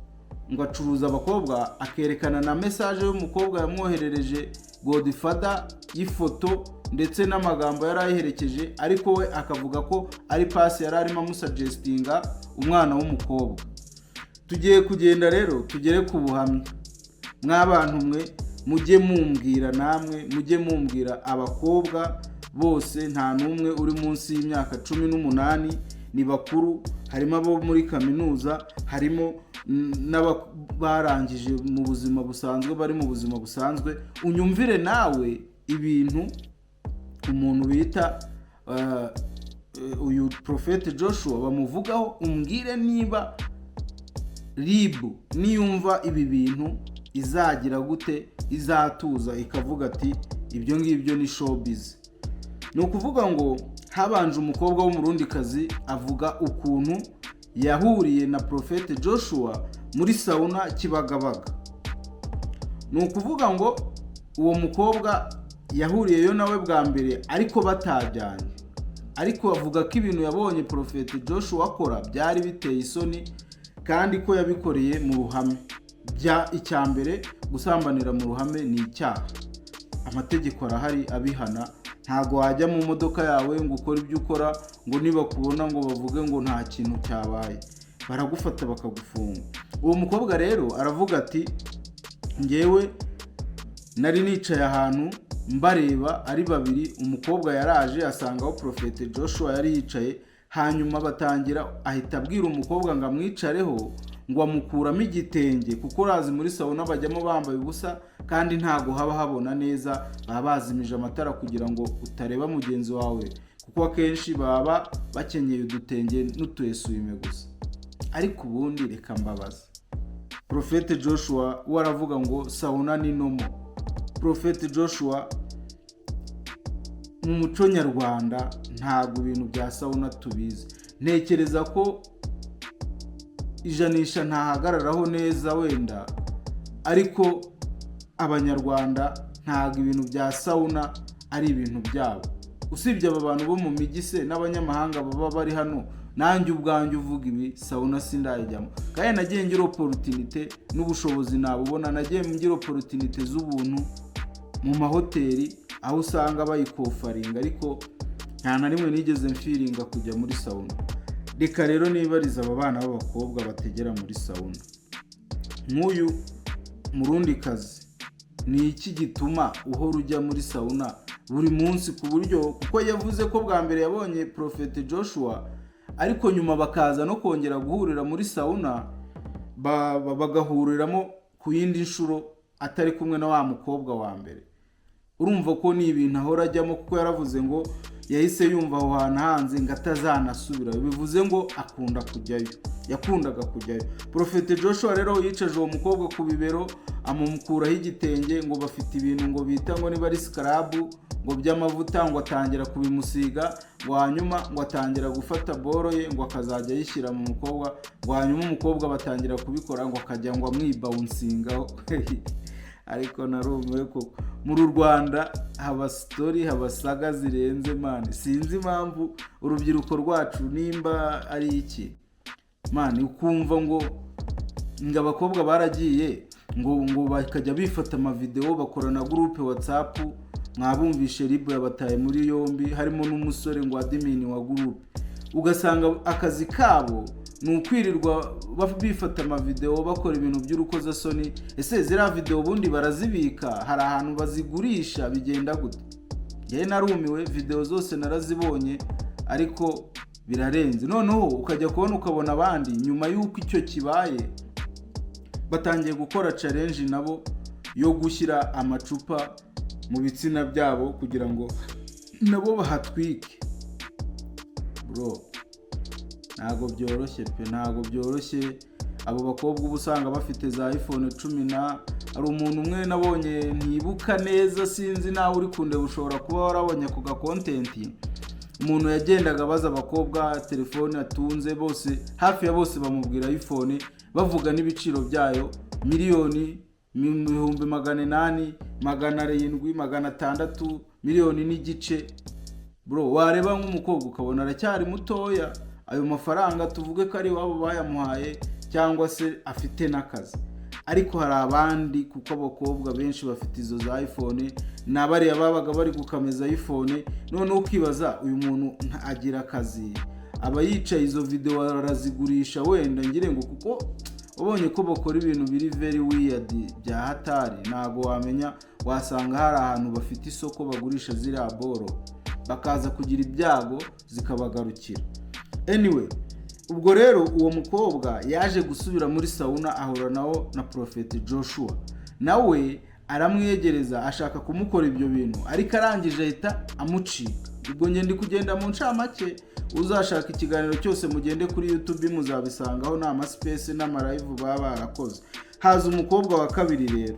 acuruza abakobwa, akerekana na message y'umukobwa yamwoherereje Godfather y'ifoto ndetse n'amagambo yari ayiherekeje, ariko we akavuga ko ari pasi yari arimo amusuggestinga umwana w'umukobwa. Tugiye kugenda rero tugere ku buhamya. Mw'abantu mwe mujye mumbwira, namwe mujye mumbwira abakobwa bose nta numwe uri munsi y'imyaka 18, ni bakuru, harimo abo muri kaminuza, harimo n'abarangije mu buzima busanzwe, bari mu buzima busanzwe. Unyumvire nawe ibintu umuntu bita uyu Prophet Joshua bamuvugaho, umbwire niba ribu niyumva ibi bintu izagira gute, izatuza ikavuga ati ibyo ngibyo ni showbiz. Ni ukuvuga ngo habanje umukobwa w'umurundikazi avuga ukuntu yahuriye na Prophet Joshua muri sauna Kibagabaga. Ni ukuvuga ngo uwo mukobwa yahuriyeyo nawe bwa mbere ariko batajyanye, ariko avuga ko ibintu yabonye Prophet Joshua akora byari biteye isoni kandi ko yabikoreye mu ruhame. Icyambere gusambanira mu ruhame ni icyaha, amategeko arahari abihana. Ntago wajya mu modoka yawe ngo ukore ibyo ukora ngo nibakubona ngo bavuge ngo nta kintu cyabaye, baragufata bakagufunga. Uwo mukobwa rero aravuga ati ngewe nari nicaye ahantu mbareba ari babiri, umukobwa yaraje asangaho Prophet Joshua yari yicaye, hanyuma batangira ahita abwira umukobwa ngo amwicareho, ngo amukuramo igitenge kuko urazi muri sauna bajyamo bambaye ubusa kandi ntago haba habona neza, baba bazimije amatara kugira ngo utareba mugenzi wawe, kuko akenshi baba bakenyeye udutenge n'utuesuime gusa. Ariko ubundi reka mbabaza, Prophet Joshua waravuga ngo sauna ni nomo. Prophet Joshua mu muco nyarwanda ntago ibintu bya sauna tubizi. Ntekereza ko ijanisha ntahagararaho neza wenda, ariko abanyarwanda ntago ibintu bya sauna ari ibintu byabo. Usibye aba bantu bo mu mijyi se n'abanyamahanga baba bari hano, nanjye ubwanjye uvuga ibi sauna sindayijyamo. Kandi nagiye ngira opportunity n'ubushobozi nabubona, nagiye ngira opportunity z'ubuntu mu mahoteli aho usanga bayikofaringa, ariko nta na rimwe nigeze mfiringa kujya muri sauna. Reka rero nibariza aba bana b'abakobwa bategera muri sauna, nk'uyu murundikazi, ni iki gituma uhora ujya muri sauna buri munsi ku buryo, kuko yavuze ko bwa mbere yabonye Prophet Joshua ariko nyuma bakaza no kongera guhurira muri sauna, bagahuriramo ku yindi nshuro atari kumwe na wa mukobwa wa mbere. Urumva ko ni ibintu ahora ajyamo, kuko yaravuze ngo yahise yumva aho hantu hanze ngo atazanasubira, bivuze ngo akunda kujyayo, yakundaga kujyayo. Prophet Joshua rero yicaje uwo mukobwa ku bibero, amumukuraho igitenge, ngo bafite ibintu ngo bita ngo niba ari scrub ngo by'amavuta, ngo atangira kubimusiga, ngo hanyuma ngo atangira gufata boro ye ngo akazajya yishyira mu mukobwa, ngo hanyuma umukobwa batangira kubikora ngo akajya ngo amwibawunsingaho. Ariko narumiwe ko muri Rwanda haba story, haba saga zirenze mani. Sinzi impamvu urubyiruko rwacu nimba ari iki mani, ukumva ngo abakobwa baragiye ngo bakajya bifata amavideo, bakora na groupe WhatsApp. Mwabumvishe ribu yabataye muri yombi, harimo n'umusore ngo admin wa groupe. Ugasanga akazi kabo ni ukwirirwa bifata amavideo bakora ibintu by'urukozasoni. Ese ziriya video ubundi barazibika, hari ahantu bazigurisha, bigenda gute? Yewe narumiwe, video zose narazibonye ariko birarenze. Noneho ukajya kubona ukabona abandi nyuma y'uko icyo kibaye batangiye gukora challenge nabo yo gushyira amacupa mu bitsina byabo kugira ngo nabo bahatwike. Bro, ntago byoroshye pe, ntago byoroshye. Abo bakobwa ubu usanga bafite za iPhone 10 ari umuntu umwe nabonye ntibuka neza, sinzi nawe uri kunde ushobora kuba warabonye ku ga content, umuntu yagendaga baza abakobwa telefone atunze, bose hafi ya bose bamubwira iPhone, bavuga n'ibiciro byayo, miliyoni, 800,000, 700,000, 600,000, miliyoni n'igice. Bro, wareba nk'umukobwa ukabona aracyari mutoya, ayo mafaranga tuvuge ko ari wabo bayamuhaye cyangwa se afite n'akazi. Ariko hari abandi, kuko abakobwa benshi bafite izo za iPhone, nabari ababaga bari gukameza iPhone, none ukibaza uyu muntu agira akazi, aba yicaye izo video arazigurisha wenda ngire ngo, kuko ubonye ko bakora ibintu biri very weird bya hatari, ntago wamenya, wasanga hari ahantu bafite isoko bagurisha ziriya boro, bakaza kugira ibyago zikabagarukira. Anyway, ubwo rero uwo mukobwa yaje gusubira muri sauna, ahura nawo na Prophet Joshua, nawe aramwegereza ashaka kumukora ibyo bintu, ariko arangije ahita amucika. ubwo ngende kugenda mu ncamake uzashaka ikiganiro cyose mugende kuri YouTube muzabisangaho n'ama space n'ama live baba barakoze. Haza umukobwa wa kabiri rero.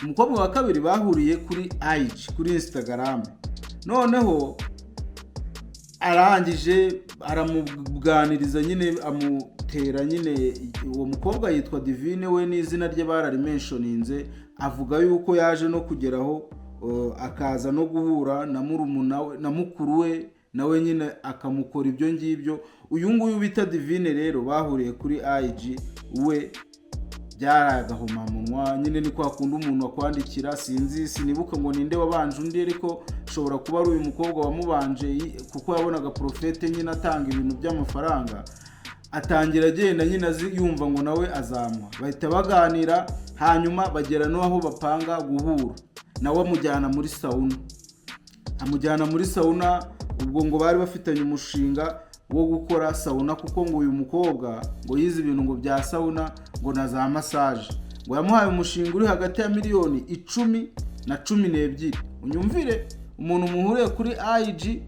Umukobwa wa kabiri bahuriye kuri IG kuri Instagram, noneho arangije aramuganiriza nyine amutera nyine. Uwo mukobwa yitwa Divine, we n'izina rye bararimentioninze, avuga yuko yaje no kugeraho akaza no guhura na murumuna we na mukuru we nawe nyine akamukora ibyo ngibyo. Uyu nguyu bita Divine rero bahuriye kuri IG, we byaragahoma munwa nyine ni kwa kundi umuntu akwandikira, sinibuka ngo ninde wabanje undi, ariko shobora kuba ari uyu mukobwa wamubanje kuko yabonaga profete nyine atanga ibintu by'amafaranga, atangira agenda nyine yumva ngo nawe azamwa. Bahita baganira, hanyuma bagera no aho bapanga guhura. Nawe amujyana muri sauna, ubwo ngo bari bafitanye umushinga wo gukora sauna, kuko ngo uyu mukobwa ngo yize ibintu ngo bya sauna ngo na za massage, ngo yamuhaye umushinga uri hagati ya miliyoni 10 na 12. Unyumvire, umuntu muhuriye kuri IG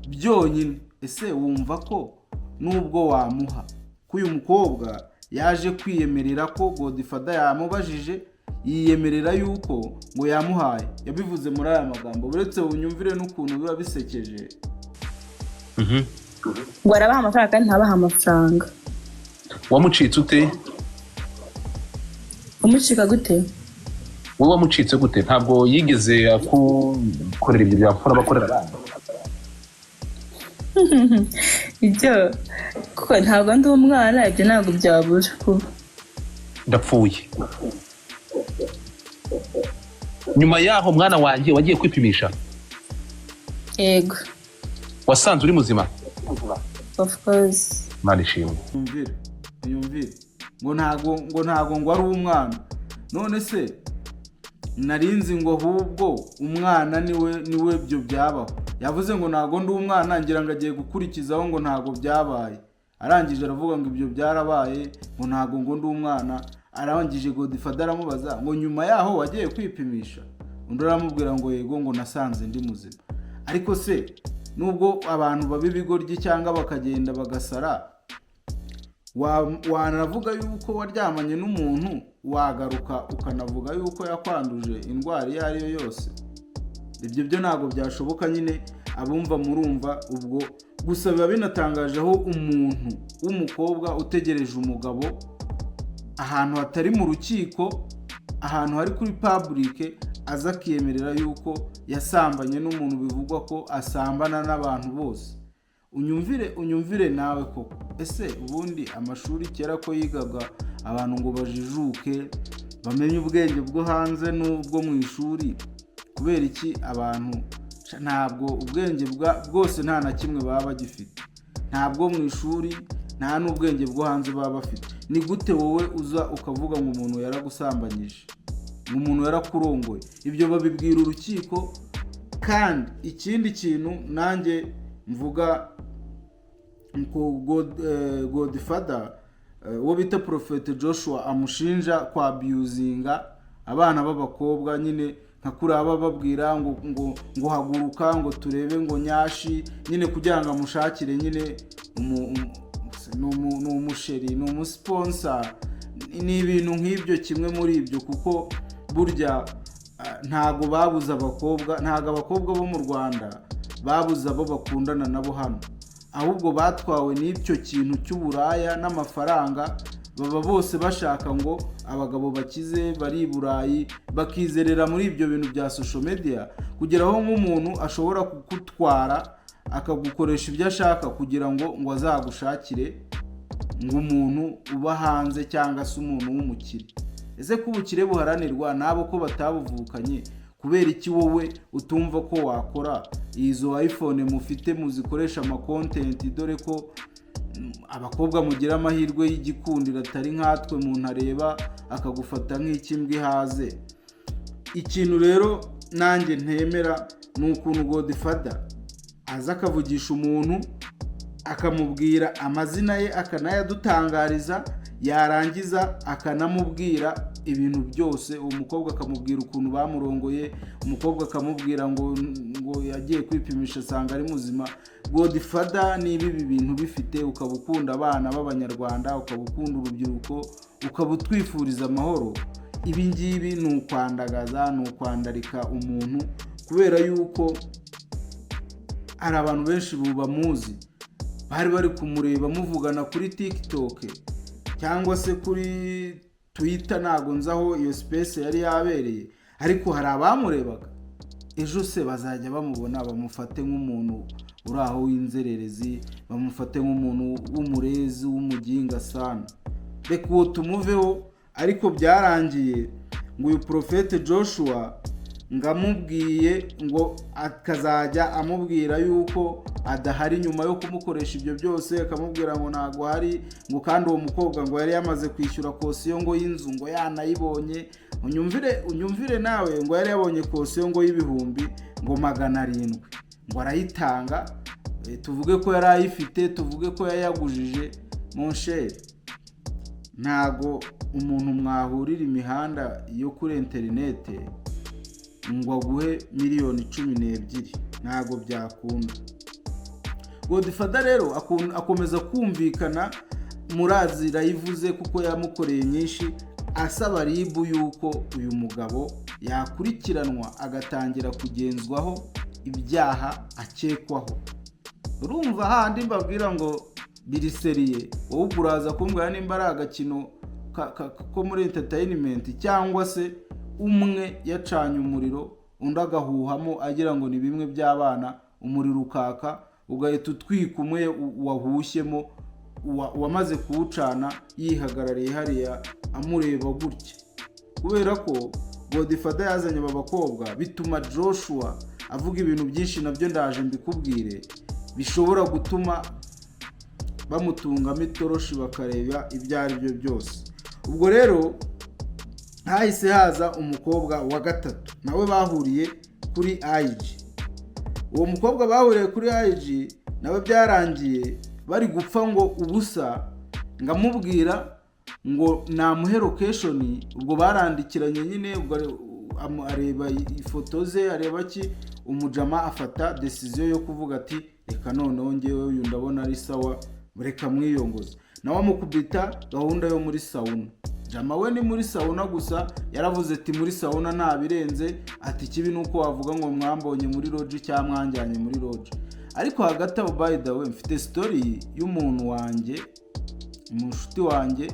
byonyine. Ese wumva ko nubwo wamuha ko uyu mukobwa yaje kwiyemerera ko Godfather yamubajije, yiyemerera yuko ngo yamuhaye, yabivuze muri aya magambo. Buretse unyumvire n'ukuntu biba bisekeje. ngo arabaha amafaranga kandi ntabaha amafaranga. Wamucitse ute? Umucika gute? Wowe wamucitse gute? Ntabwo yigeze akukorera ibyo byafura bakorera abandi? Ibyo kuko ntabwo ndi umwana, ibyo ntabwo byabura kuba. Ndapfuye. Nyuma yaho mwana wanjye wagiye kwipimisha? Yego. Wasanze uri muzima? Of course. Marishimwe. Yumvire ngo ntago ari umwana. None se narinzi ngo ahubwo umwana niwe byo byabaho. Yavuze ngo ntago ndi umwana, ngira ngo agiye gukurikizaho ngo ntago byabaye. Arangije aravuga ngo ibyo byarabaye, ngo ntago ngo ndi umwana. Arangije Godfather aramubaza ngo nyuma yaho wagiye kwipimisha? Undi aramubwira ngo yego, ngo nasanze ndi muzima. Ariko se nubwo abantu babibigoryi cyangwa bakagenda bagasara, wanavuga yuko waryamanye n'umuntu wagaruka ukanavuga yuko yakwanduje indwara iyo ari yo yose? Ibyo byo ntabwo byashoboka nyine. Abumva murumva ubwo. Gusa biba binatangaje aho umuntu w'umukobwa utegereje umugabo ahantu hatari mu rukiko, ahantu hari kuri public, aza akiyemerera yuko yasambanye n'umuntu bivugwa ko asambana n'abantu bose. Unyumvire nawe koko. Ese ubundi amashuri kera ko yigaga abantu ngo bajijuke bamenye ubwenge bwo hanze n'ubwo mu ishuri, kubera iki abantu ntabwo ubwenge bwose nta na kimwe baba bagifite? Ntabwo mu ishuri nta n'ubwenge bwo hanze baba bafite. Ni gute wowe uza ukavuga ngo umuntu yaragusambanyije, ngo umuntu yarakurongoye? Ibyo babibwira urukiko. Kandi ikindi kintu nanjye mvuga ko Godfather wo bita Prophet Joshua amushinja kwa abusinga abana b'abakobwa, nyine nka kuri aba babwira ngo haguruka ngo turebe ngo Nyashi, nyine kugira ngo amushakire nyine umusheri, ni umusponsor, ni ibintu nk'ibyo. Kimwe muri ibyo, kuko burya ntago babuza abakobwa, ntago abakobwa bo mu Rwanda babuza abo bakundana nabo hano, ahubwo batwawe n'icyo kintu cy'uburaya n'amafaranga. Baba bose bashaka ngo abagabo bakize bari i Burayi bakizerera muri ibyo bintu bya social media, kugeraho nk'umuntu ashobora kugutwara akagukoresha ibyo ashaka kugira ngo azagushakire ngo umuntu uba hanze cyangwa se umuntu w'umukire. Ese ko ubukire buharanirwa nabo ko batabuvukanye, kubera iki wowe utumva ko wakora izo iPhone mufite muzikoresha ama content? Dore ko abakobwa mugira amahirwe y'igikundiro atari nkatwe, umuntu areba akagufata nk'ikimbwe haze. Ikintu rero nanjye ntemera ni ukuntu Godfather aza akavugisha umuntu akamubwira amazina ye akanayadutangariza, yarangiza akanamubwira ibintu byose. Uwo mukobwa akamubwira ukuntu bamurongoye, umukobwa akamubwira ngo yagiye kwipimisha asanga ari muzima. Godfather niba ibi bintu bifite, ukaba ukunda abana b'abanyarwanda, ukaba ukunda urubyiruko, ukaba utwifuriza amahoro, ibi ngibi ni ukwandagaza, ni ukwandarika umuntu, kubera yuko hari abantu benshi bamuzi bari kumureba muvugana kuri TikTok cyangwa se kuri Twitter, ntago nzaho iyo space yari yabereye, ariko hari abamurebaga. Ejo se bazajya bamubona bamufate nk'umuntu uri aho w'inzererezi, bamufate nk'umuntu w'umurezi w'umuginga sana. Reka uwo tumuveho. Ariko byarangiye ngo uyu Prophet Joshua ngamubwiye ngo akazajya amubwira yuko adahari nyuma yo kumukoresha ibyo byose, akamubwira ngo ntago hari, ngo kandi uwo mukobwa ngo yari yamaze kwishyura kosiyo ngo y'inzu ngo yanayibonye. Unyumvire nawe, ngo yari yabonye kosiyo ngo y'ibihumbi ngo 700 ngo arayitanga. Tuvuge ko yari ayifite, tuvuge ko yayagujije. Mon cher, ntago umuntu mwahurira imihanda yo kuri interinete ngo aguhe miliyoni 12, ntago byakunda. Godfather rero akomeza kumvikana, murazi rayivuze kuko yamukoreye nyinshi, asaba ribu yuko uyu mugabo yakurikiranwa agatangira kugenzwaho ibyaha akekwaho. Urumva handi mbabwira ngo biriseriye, wowe uraza kumbwira nimba ari agakino ko muri entertainment, cyangwa se umwe yacanye umuriro undi agahuhamo agira ngo ni bimwe by'abana, umuriro ukaka ugahita utwika umwe wahushyemo, wamaze kuwucana yihagarariye hariya amureba gutya. Kubera ko Godfather yazanye aba bakobwa, bituma Joshua avuga ibintu byinshi, nabyo ndaje mbikubwire, bishobora gutuma bamutungamo itoroshi bakareba ibyo ari byo byose. Ubwo rero hahise haza umukobwa wa gatatu, nawe bahuriye kuri IG. Uwo mukobwa bahuriye kuri IG nawe byarangiye bari gupfa ngo ubusa, ngamubwira ngo namuhe location. Ubwo barandikiranye nyine, ubwo areba ifoto ze, areba ki, umujama afata decision yo kuvuga ati reka noneho ngewe uyu ndabona ari sawa, reka mwiyongoza. Nawe amukubita gahunda yo muri sauna. Jama we ni muri sauna gusa, yaravuze ati muri sauna nta birenze, ati kibi nuko wavuga ngo mwambonye muri lodge cyangwa mwanjyanye muri lodge. Ariko hagati aho, by the way, mfite story y'umuntu wanjye, umushuti wanjye,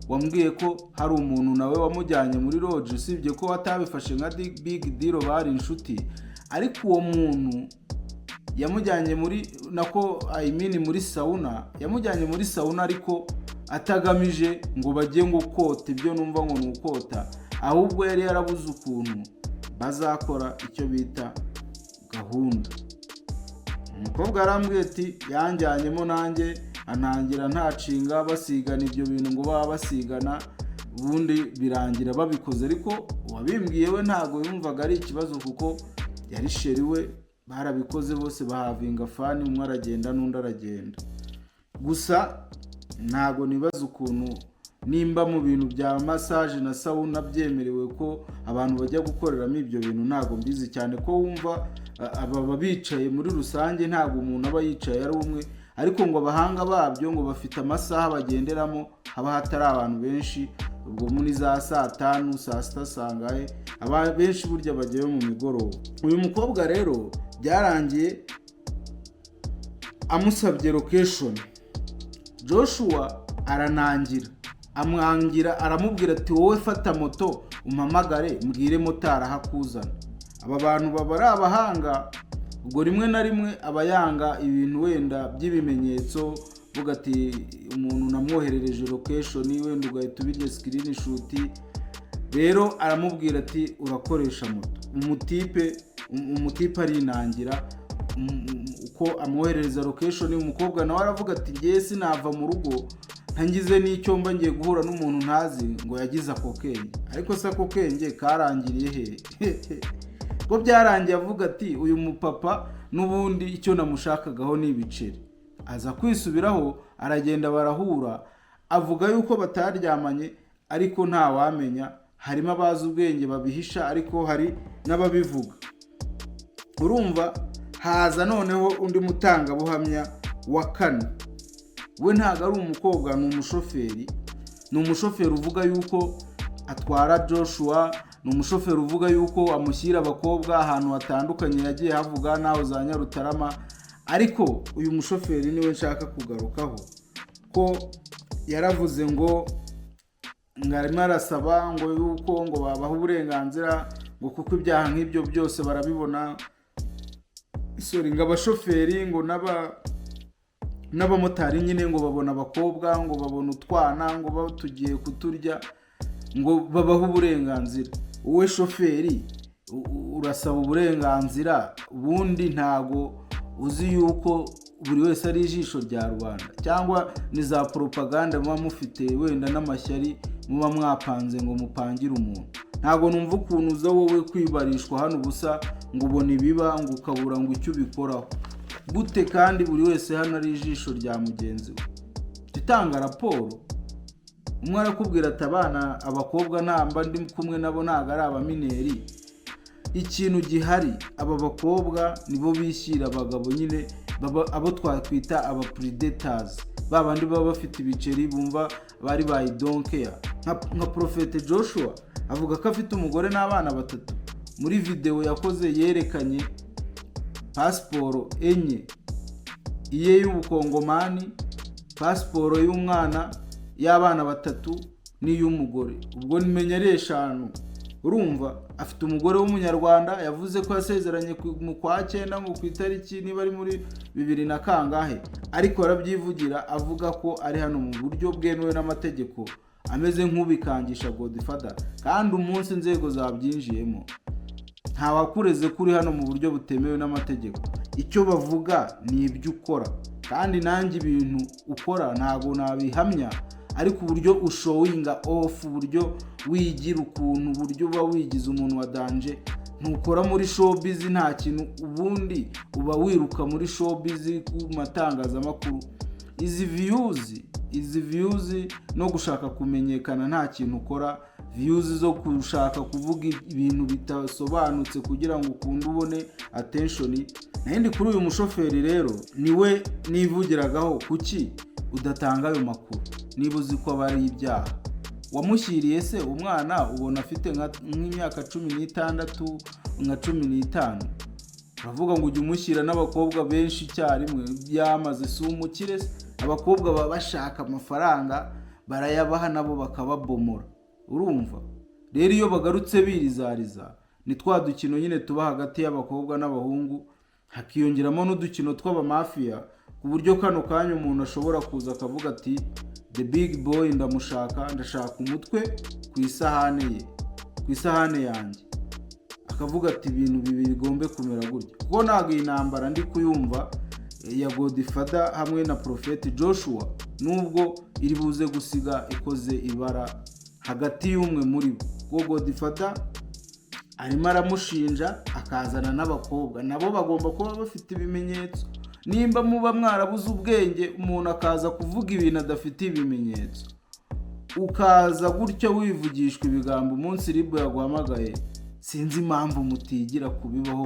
wambwiye ko hari umuntu nawe wamujyanye muri lodge, usibye ko watabifashe nka big deal, bari inshuti. Ariko uwo muntu yamujyanye muri muri sauna, yamujyanye muri sauna ariko atagamije ngo bajye ngo kota ibyo numva ngo nukota, ahubwo yari yarabuze ukuntu bazakora icyo bita gahunda. Umukobwa arambwiye ati yanjyanyemo nanjye, antangira ntacinga basigana ibyo bintu ngo baba basigana, ubundi birangira babikoze. Ariko uwabimbwiye we ntago yumvaga ari ikibazo, kuko yari sheri we, barabikoze bose bahavinga fani, umwe aragenda n'undi aragenda. Gusa ntago nibaza ukuntu nimba mu bintu bya massage na sauna byemerewe ko abantu bajya gukoreramo ibyo bintu, ntago mbizi cyane ko wumva aba bicaye muri rusange, ntago umuntu aba yicaye ari umwe. Ariko ngo abahanga babyo ngo bafite amasaha bagenderamo, haba hatari abantu benshi, ubwo muri za saa 5 saa 6 sangahe, aba benshi burya bagiye mu migoroba. Uyu mukobwa rero byarangiye amusabye location. Joshua aranangira, amwangira, aramubwira ati wowe fata moto umpamagare mbwire motari ahakuzana. Aba bantu baba ari abahanga, ubwo rimwe na rimwe abayanga ibintu wenda by'ibimenyetso, vuga ati umuntu namwoherereje location, wenda ugahita ubirya screenshot. Rero aramubwira ati urakoresha moto. Umutipe arinangira uko amwoherereza location. Umukobwa nawe aravuga ati ngiye sinava mu rugo ntangize n'icyo mba ngiye guhura n'umuntu ntazi ngo yagize ako kenge. Ariko se ako kenge karangiriye he? Ko byarangiye avuga ati uyu mupapa n'ubundi icyo namushakagaho ni ibiceri. Aza kwisubiraho, aragenda barahura, avuga yuko bataryamanye, ariko nta wamenya harimo abazi ubwenge babihisha ariko hari n'ababivuga. Urumva haza noneho undi mutangabuhamya wa kane, we ntabwo ari umukobwa, ni umushoferi. Ni umushoferi uvuga yuko atwara Joshua, ni umushoferi uvuga yuko amushyira abakobwa ahantu hatandukanye yagiye havuga naho za Nyarutarama. Ariko uyu mushoferi niwe nshaka kugarukaho, ko yaravuze ngo arimo arasaba ngo yuko ngo babaha uburenganzira ngo kuko ibyaha nk'ibyo byose barabibona. Ngo abashoferi ngo n'abamotari nyine ngo babona abakobwa, ngo babona utwana, ngo batugiye kuturya, ngo babaha uburenganzira. Wowe shoferi urasaba uburenganzira, ubundi ntago uzi yuko buri wese ari ijisho rya rubanda, cyangwa ni za propaganda muba mufite wenda n'amashyari muba mwapanze ngo mupangire umuntu. Ntago numva ukuntu uza wowe kwibarishwa hano ubusa ngo ubone ibiba ngo ukabura ngo icyo ubikoraho gute, kandi buri wese hano ari ijisho rya mugenzi we. Tutanga raporo, umwe arakubwira ati abana abakobwa namba ndi kumwe nabo ntago ari abamineri. Ikintu gihari, aba bakobwa nibo bishyira abagabo nyine, abo twakwita aba predators, babandi baba bafite ibiceri bumva bari ba don't care. Nka Prophet Joshua avuga ko afite umugore n'abana 3. Muri video yakoze yerekanye pasiporo 4, iye y'ubukongomani, pasiporo y'umwana, y'abana 3 n'iy'umugore. Ubwo nimenya ari 5. Urumva afite umugore w'umunyarwanda, yavuze ko yasezeranye mu kwa 9 ngo ku itariki niba ari muri 2000 na kangahe, ariko arabyivugira avuga ko ari hano mu buryo bwemewe n'amategeko, ameze nk'ubikangisha Godfather, kandi umunsi inzego zabyinjiyemo nta wakureze kuri hano mu buryo butemewe n'amategeko. Icyo bavuga ni ibyo ukora, kandi nanjye ibintu ukora ntago nabihamya, ariko uburyo ushowinga off, uburyo wigira ukuntu, uburyo uba wigize umuntu wa danger, ntukora muri showbiz nta kintu, ubundi uba wiruka muri showbiz ku matangazamakuru. Izi views no gushaka kumenyekana nta kintu ukora, views zo gushaka kuvuga ibintu bitasobanutse kugira ngo ukunde ubone attention. Nahindi kuri uyu mushoferi rero niwe nivugiragaho, kuki udatanga ayo makuru niba uzi ko bari ibyaha? Wamushyiriye se umwana ubona afite nk'imyaka 16 nka 15, uravuga ngo ujye umushyira n'abakobwa benshi icyarimwe, byamaze si umukire? Abakobwa baba bashaka amafaranga barayabaha nabo bakababomora. Urumva rero iyo bagarutse birizariza, ni twa dukino nyine tuba hagati y'abakobwa n'abahungu, hakiyongeramo n'udukino tw'abamafia, ku buryo kano kanya umuntu ashobora kuza akavuga ati the big boy ndashaka umutwe ku isahane yanjye, akavuga ati ibintu bibi bigombe kumera gutya. Kuko ntabwo iyi ntambara ndi kuyumva ya Godfather hamwe na Prophet Joshua, nubwo iri buze gusiga ikoze ibara hagati y'umwe muri bo. Godfather arimo aramushinja, akazana n'abakobwa nabo bagomba kuba bafite ibimenyetso. Nimba muba mwarabuze ubwenge, umuntu akaza kuvuga ibintu adafite ibimenyetso, ukaza gutyo wivugishwa ibigambo umunsi ribu yaguhamagaye, sinzi impamvu mutigira kubibaho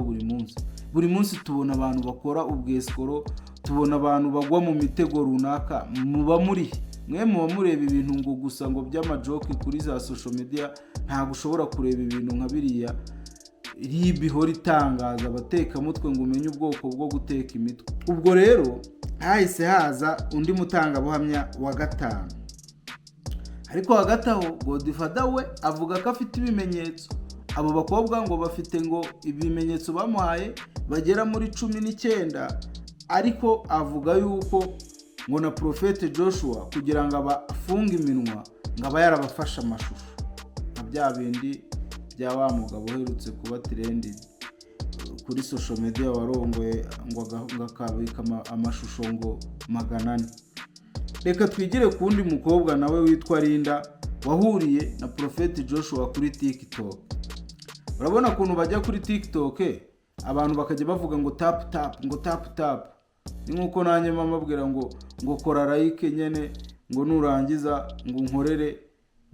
buri munsi tubona abantu bakora ubweskoro, tubona abantu bagwa mu mitego runaka. Muba muri muba mureba ibintu ngo gusa ngo by'amajoke kuri za social media, ntabwo ushobora kureba ibintu nka biriya RIB ihora itangaza abatekamutwe ngo umenye ubwoko bwo guteka imitwe. Ubwo rero hahise haza undi mutangabuhamya wa 5, ariko hagati aho Godfather we avuga ko afite ibimenyetso. Abo bakobwa ngo bafite ngo ibimenyetso bamuhaye bagera muri 19, ariko avuga yuko ngo na Prophet Joshua kugira ngo abafunge iminwa ngo aba yarabafasha amashusho nka bya bindi bya wa mugabo uherutse kuba trend kuri social media warongoye ngo akabika amashusho ngo 400. Reka twigire kundi mukobwa nawe witwa Linda wahuriye na Prophet Joshua kuri TikTok. Urabona kuntu bajya kuri TikTok abantu bakajya bavuga ngo tap. Ni nkuko nanjye mamabwira ngo kora like nyene, ngo nurangiza ngo nkorere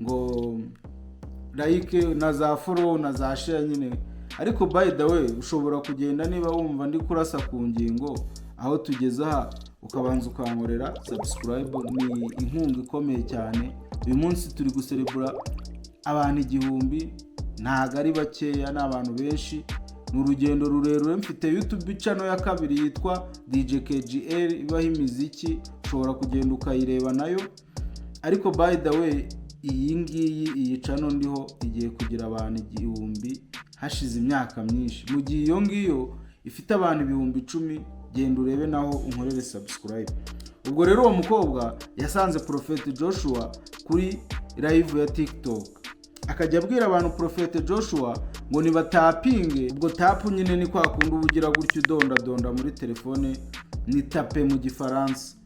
ngo like na za follow na za share nyine. Ariko by the way ushobora kugenda niba wumva ndi kurasa ku ngingo aho tugeze aha ukabanza ukankorera subscribe, ni inkunga ikomeye cyane. Uyu munsi turi guserebura abantu 1000, ntago ari bakeya, n'abantu benshi. Ni urugendo rurerure. Mfite YouTube channel ya kabiri yitwa DJ KGL ibaho imiziki, ushobora kugenda ukayireba nayo. Ariko by the way iyi channel ndiho igiye kugira abantu 1000 hashize imyaka myinshi. Mu gihe iyo ngiyo ifite abantu 10,000, genda urebe naho unkorere subscribe. Ubwo rero uwo mukobwa yasanze Prophet Joshua kuri live ya TikTok, akajya abwira abantu Prophet Joshua ngo nibatapinge. Ubwo tapu nyine ni kwa kundi ubugira gutyo udonda muri telefone, ni tape mu gifaransa.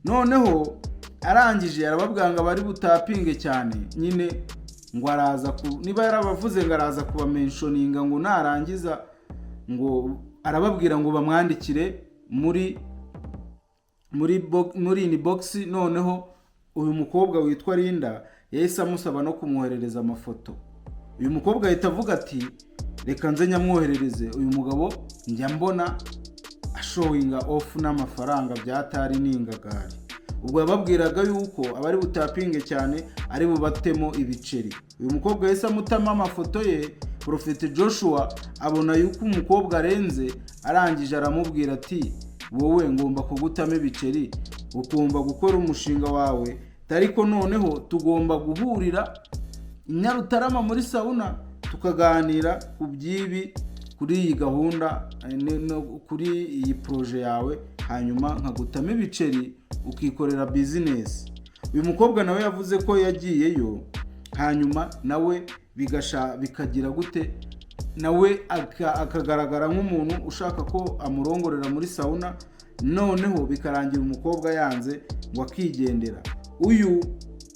Noneho arangije arababwanga bari butapinge cyane nyine, ngo araza niba yarabavuze ngo araza kuba mentioninga, ngo narangiza ngo arababwira ngo bamwandikire muri inbox. Noneho uyu mukobwa witwa Linda yahise amusaba no kumwoherereza amafoto. Uyu mukobwa ahita avuga ati reka nze nyamwoherereze. Uyu mugabo njya mbona ashowinga off n'amafaranga byatari n'ingagari. Ubwo yababwiraga yuko abari butapinge cyane ari bubatemo ibiceri. Uyu mukobwa yahise amutama amafoto ye. Prophet Joshua abona yuko umukobwa arenze, arangije aramubwira ati wowe ngomba kugutama ibiceri, ugomba gukora umushinga wawe, ariko noneho tugomba guhurira Nyarutarama muri sauna tukaganira ku byibi, kuri iyi gahunda no kuri iyi projet yawe, hanyuma nkagutama ibiceri ukikorera business. Uyu mukobwa nawe yavuze ko yagiyeyo, hanyuma nawe bikagira gute, nawe akagaragara nk'umuntu ushaka ko amurongorera muri sauna. Noneho bikarangira umukobwa yanze ngo akigendera. Uyu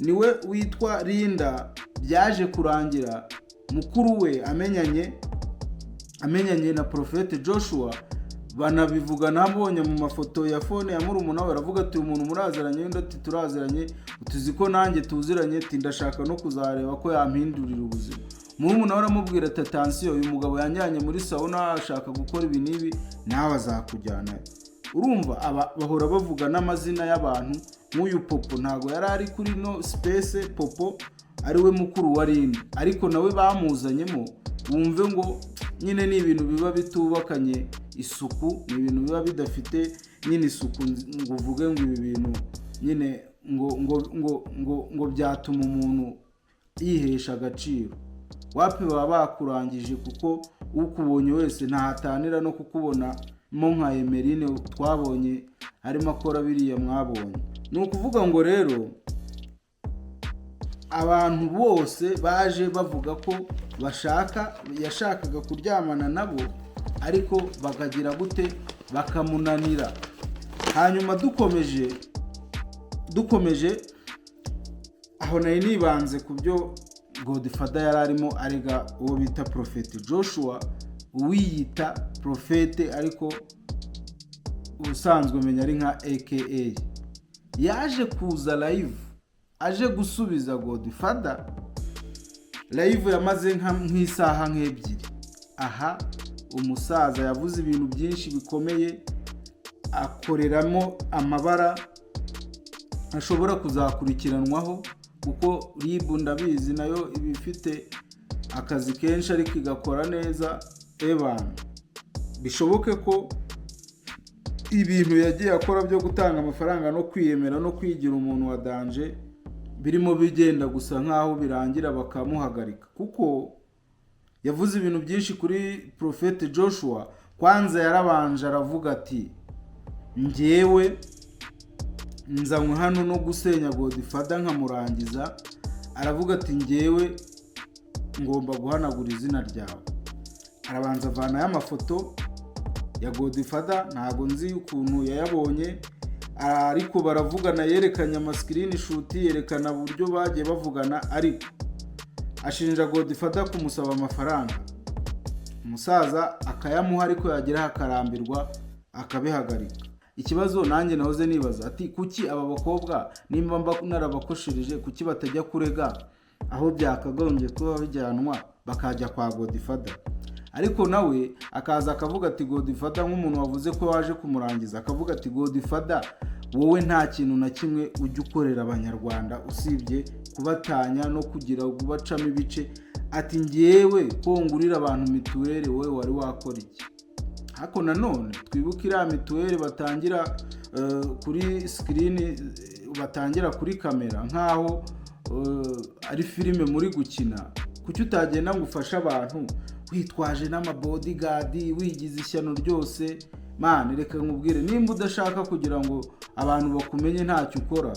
niwe witwa Linda. Byaje kurangira mukuru we amenyanye na Prophet Joshua, banabivuga nabonye mu mafoto ya phone ya murumuna we. Baravuga ati umuntu muraziranye, undi ati turaziranye, utuzi ko nanjye tuziranye, ati ndashaka no kuzareba ko yampindurira ubuzima. Murumuna we aramubwira ati attention, uyu mugabo yanjyanye muri sauna ashaka gukora ibi nibi, nawe azakujyana. Urumva bahora bavuga n'amazina y'abantu. Nk'uyu Popo ntago yari ari kuri no space. Popo ariwe mukuru wa Linda, ariko nawe bamuzanyemo. Wumve ngo nyine ni ibintu biba bitubakanye isuku, ni ibintu biba bidafite nyine isuku, ngo uvuge ngo ibi bintu nyine ngo byatuma umuntu yihesha agaciro. Wapi baba bakurangije, kuko ukubonye wese ntahatanira no kukubona mo nka Emeline twabonye arimo akora biriya mwabonye. Ni ukuvuga ngo rero abantu bose baje bavuga ko yashakaga kuryamana nabo, ariko bakagira gute, bakamunanira. Hanyuma dukomeje aho nari nibanze ku byo Godfather yari arimo arega uwo bita Prophet Joshua, uwiyita Prophet ariko ubusanzwe menya ari nka AKA. Yaje kuza live, aje gusubiza Godfather. Live yamaze nk'isaha nk'ebyiri. Aha umusaza yavuze ibintu byinshi bikomeye, akoreramo amabara ashobora kuzakurikiranwaho, kuko RIB ndabizi nayo ibifite akazi kenshi ariko igakora neza. Bishoboke ko ibintu yagiye akora byo gutanga amafaranga no kwiyemera no kwigira umuntu wa danje birimo bigenda gusa nkaho birangira bakamuhagarika, kuko yavuze ibintu byinshi kuri Prophet Joshua. Kwanza yarabanje aravuga ati njyewe nzanywe hano no gusenya Godfather nkamurangiza. Aravuga ati njyewe ngomba guhanagura izina ryawe. Arabanza avana y'amafoto ya Godfather, ntago nzi ukuntu yayabonye, ariko baravugana, yerekanye ama screenshot, yerekana buryo bagiye bavugana, ariko ashinja Godfather kumusaba amafaranga. Umusaza akayamuha, ariko yagera hakarambirwa akabihagarika. Ikibazo nanjye nahoze nibaza ati kuki aba bakobwa nimba narabakoshereje kuki batajya kurega aho byakagombye kuba bijyanwa bakajya kwa Godfather, ariko nawe akaza akavuga ati Godfather nk'umuntu wavuze ko waje kumurangiza, akavuga ati Godfather wowe nta kintu na kimwe ujya ukorera abanyarwanda usibye kubatanya no kugira kubacamo ibice, ati ngewe ko ngurira abantu mituweli wowe wari wakora iki? Hako nanone twibuke iriya mituweli batangira kuri screen, batangira kuri kamera nkaho ari filime muri gukina. Kuki utagenda ngo ufashe abantu witwaje n'amabodyguard wigize ishyano ryose? Man, reka nkubwire, nimba udashaka kugira ngo abantu bakumenye ntacyo ukora,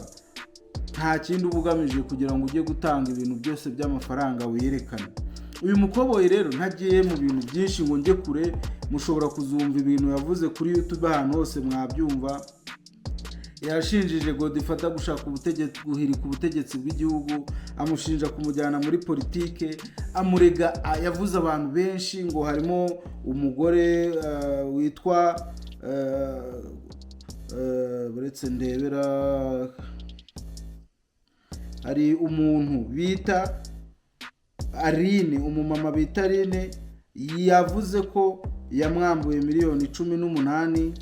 nta kindi ubugamije kugira ngo ujye gutanga ibintu byose by'amafaranga wiyerekana. Uyu mukoboyi rero ntagiye mu bintu byinshi ngo njye kure, mushobora kuzumva ibintu yavuze kuri YouTube ahantu hose mwabyumva. Yashinjije Godfather gushaka ubutegetsi, guhirika ubutegetsi bw'igihugu, amushinja kumujyana muri politike, amurega yavuze abantu benshi ngo harimo umugore witwa buretse ndebera, hari umuntu bita Aline, umumama bita Aline, yavuze ko yamwambuye miliyoni 18,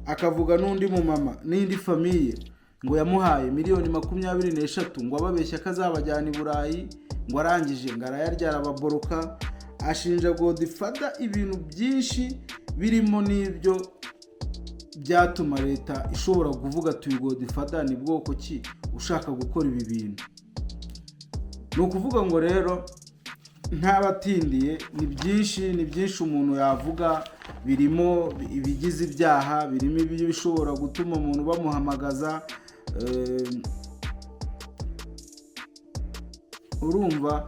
akavuga n'undi mumama n'indi famiye ngo yamuhaye miliyoni 23 ngo ababeshya kazabajyana i Burayi, ngo arangije ngo arayaryara ababoroka. Ashinja Godfather ibintu byinshi birimo n'ibyo byatuma leta ishobora kuvuga ati Godfather ni bwoko ki ushaka gukora ibi bintu. No kuvuga ngo rero ntabatindiye, ni byinshi umuntu yavuga, birimo ibigize ibyaha, birimo ibyo bishobora gutuma umuntu bamuhamagaza. Urumva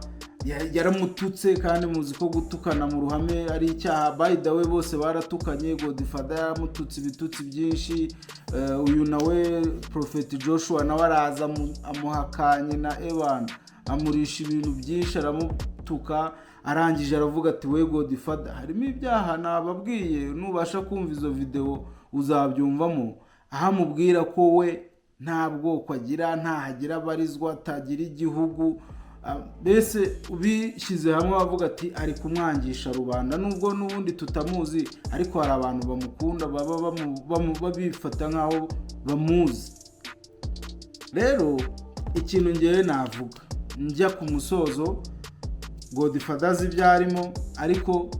yaramututse, kandi muzi ko gutukana mu ruhame ari icyaha. By the way, bose baratukanye. Godfather yaramututse ibitutsi byinshi, uyu nawe Prophet Joshua nawe araza amuhakanye na Evan, amurisha ibintu byinshi, aramutuka, arangije aravuga ati we Godfather harimo ibyaha nababwiye, nubasha kumva izo video uzabyumvamo, aho amubwira ko we nta bwoko agira, ntahagira abarizwa, atagira igihugu. Bese ubishyize hamwe bavuga ati ari kumwangisha rubanda, nubwo n'ubundi tutamuzi, ariko hari abantu bamukunda baba bifata nkaho bamuzi. Rero ikintu ngewe navuga njya ku musozo, Godfather azi ibyarimo, ariko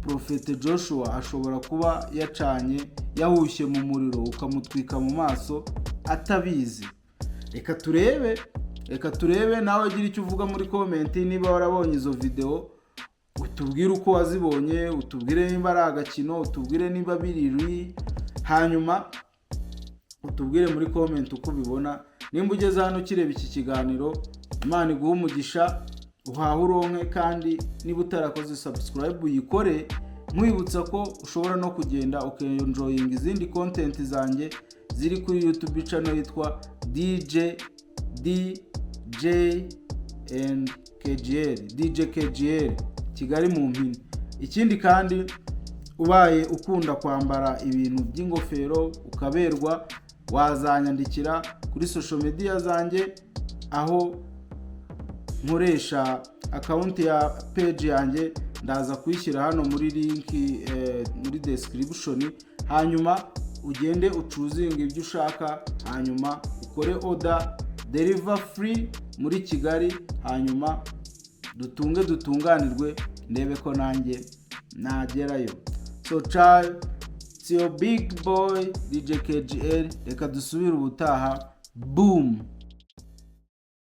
Prophet Joshua ashobora kuba yacanye, yahushye mu muriro ukamutwika mu maso atabizi. Reka turebe nawe gira icyo uvuga muri comment, niba warabonye izo video utubwire uko wazibonye, utubwire niba ari agakino, utubwire niba biriri, hanyuma utubwire muri comment uko ubibona. Nimba ugeze hano kireba iki kiganiro, Imana iguhe umugisha, uhahe uronke, kandi niba utarakoze subscribe uyikore, nkwibutsa ko ushobora no kugenda ukenjoyinga izindi content zanjye ziri kuri YouTube channel yitwa DJ and KGL, DJ KGL Kigali mu mpine. Ikindi kandi ubaye ukunda kwambara ibintu by'ingofero ukaberwa, wazanyandikira kuri social media zanjye, aho nkoresha account ya page yanjye, ndaza kuyishyira hano muri link muri description, hanyuma ugende ucuzinga ibyo ushaka, hanyuma ukore order, deliver free muri Kigali, hanyuma dutunganirwe, ndebe ko nanjye nagerayo. So ciao, it's your big boy DJ KGL, reka dusubire ubutaha. Boom.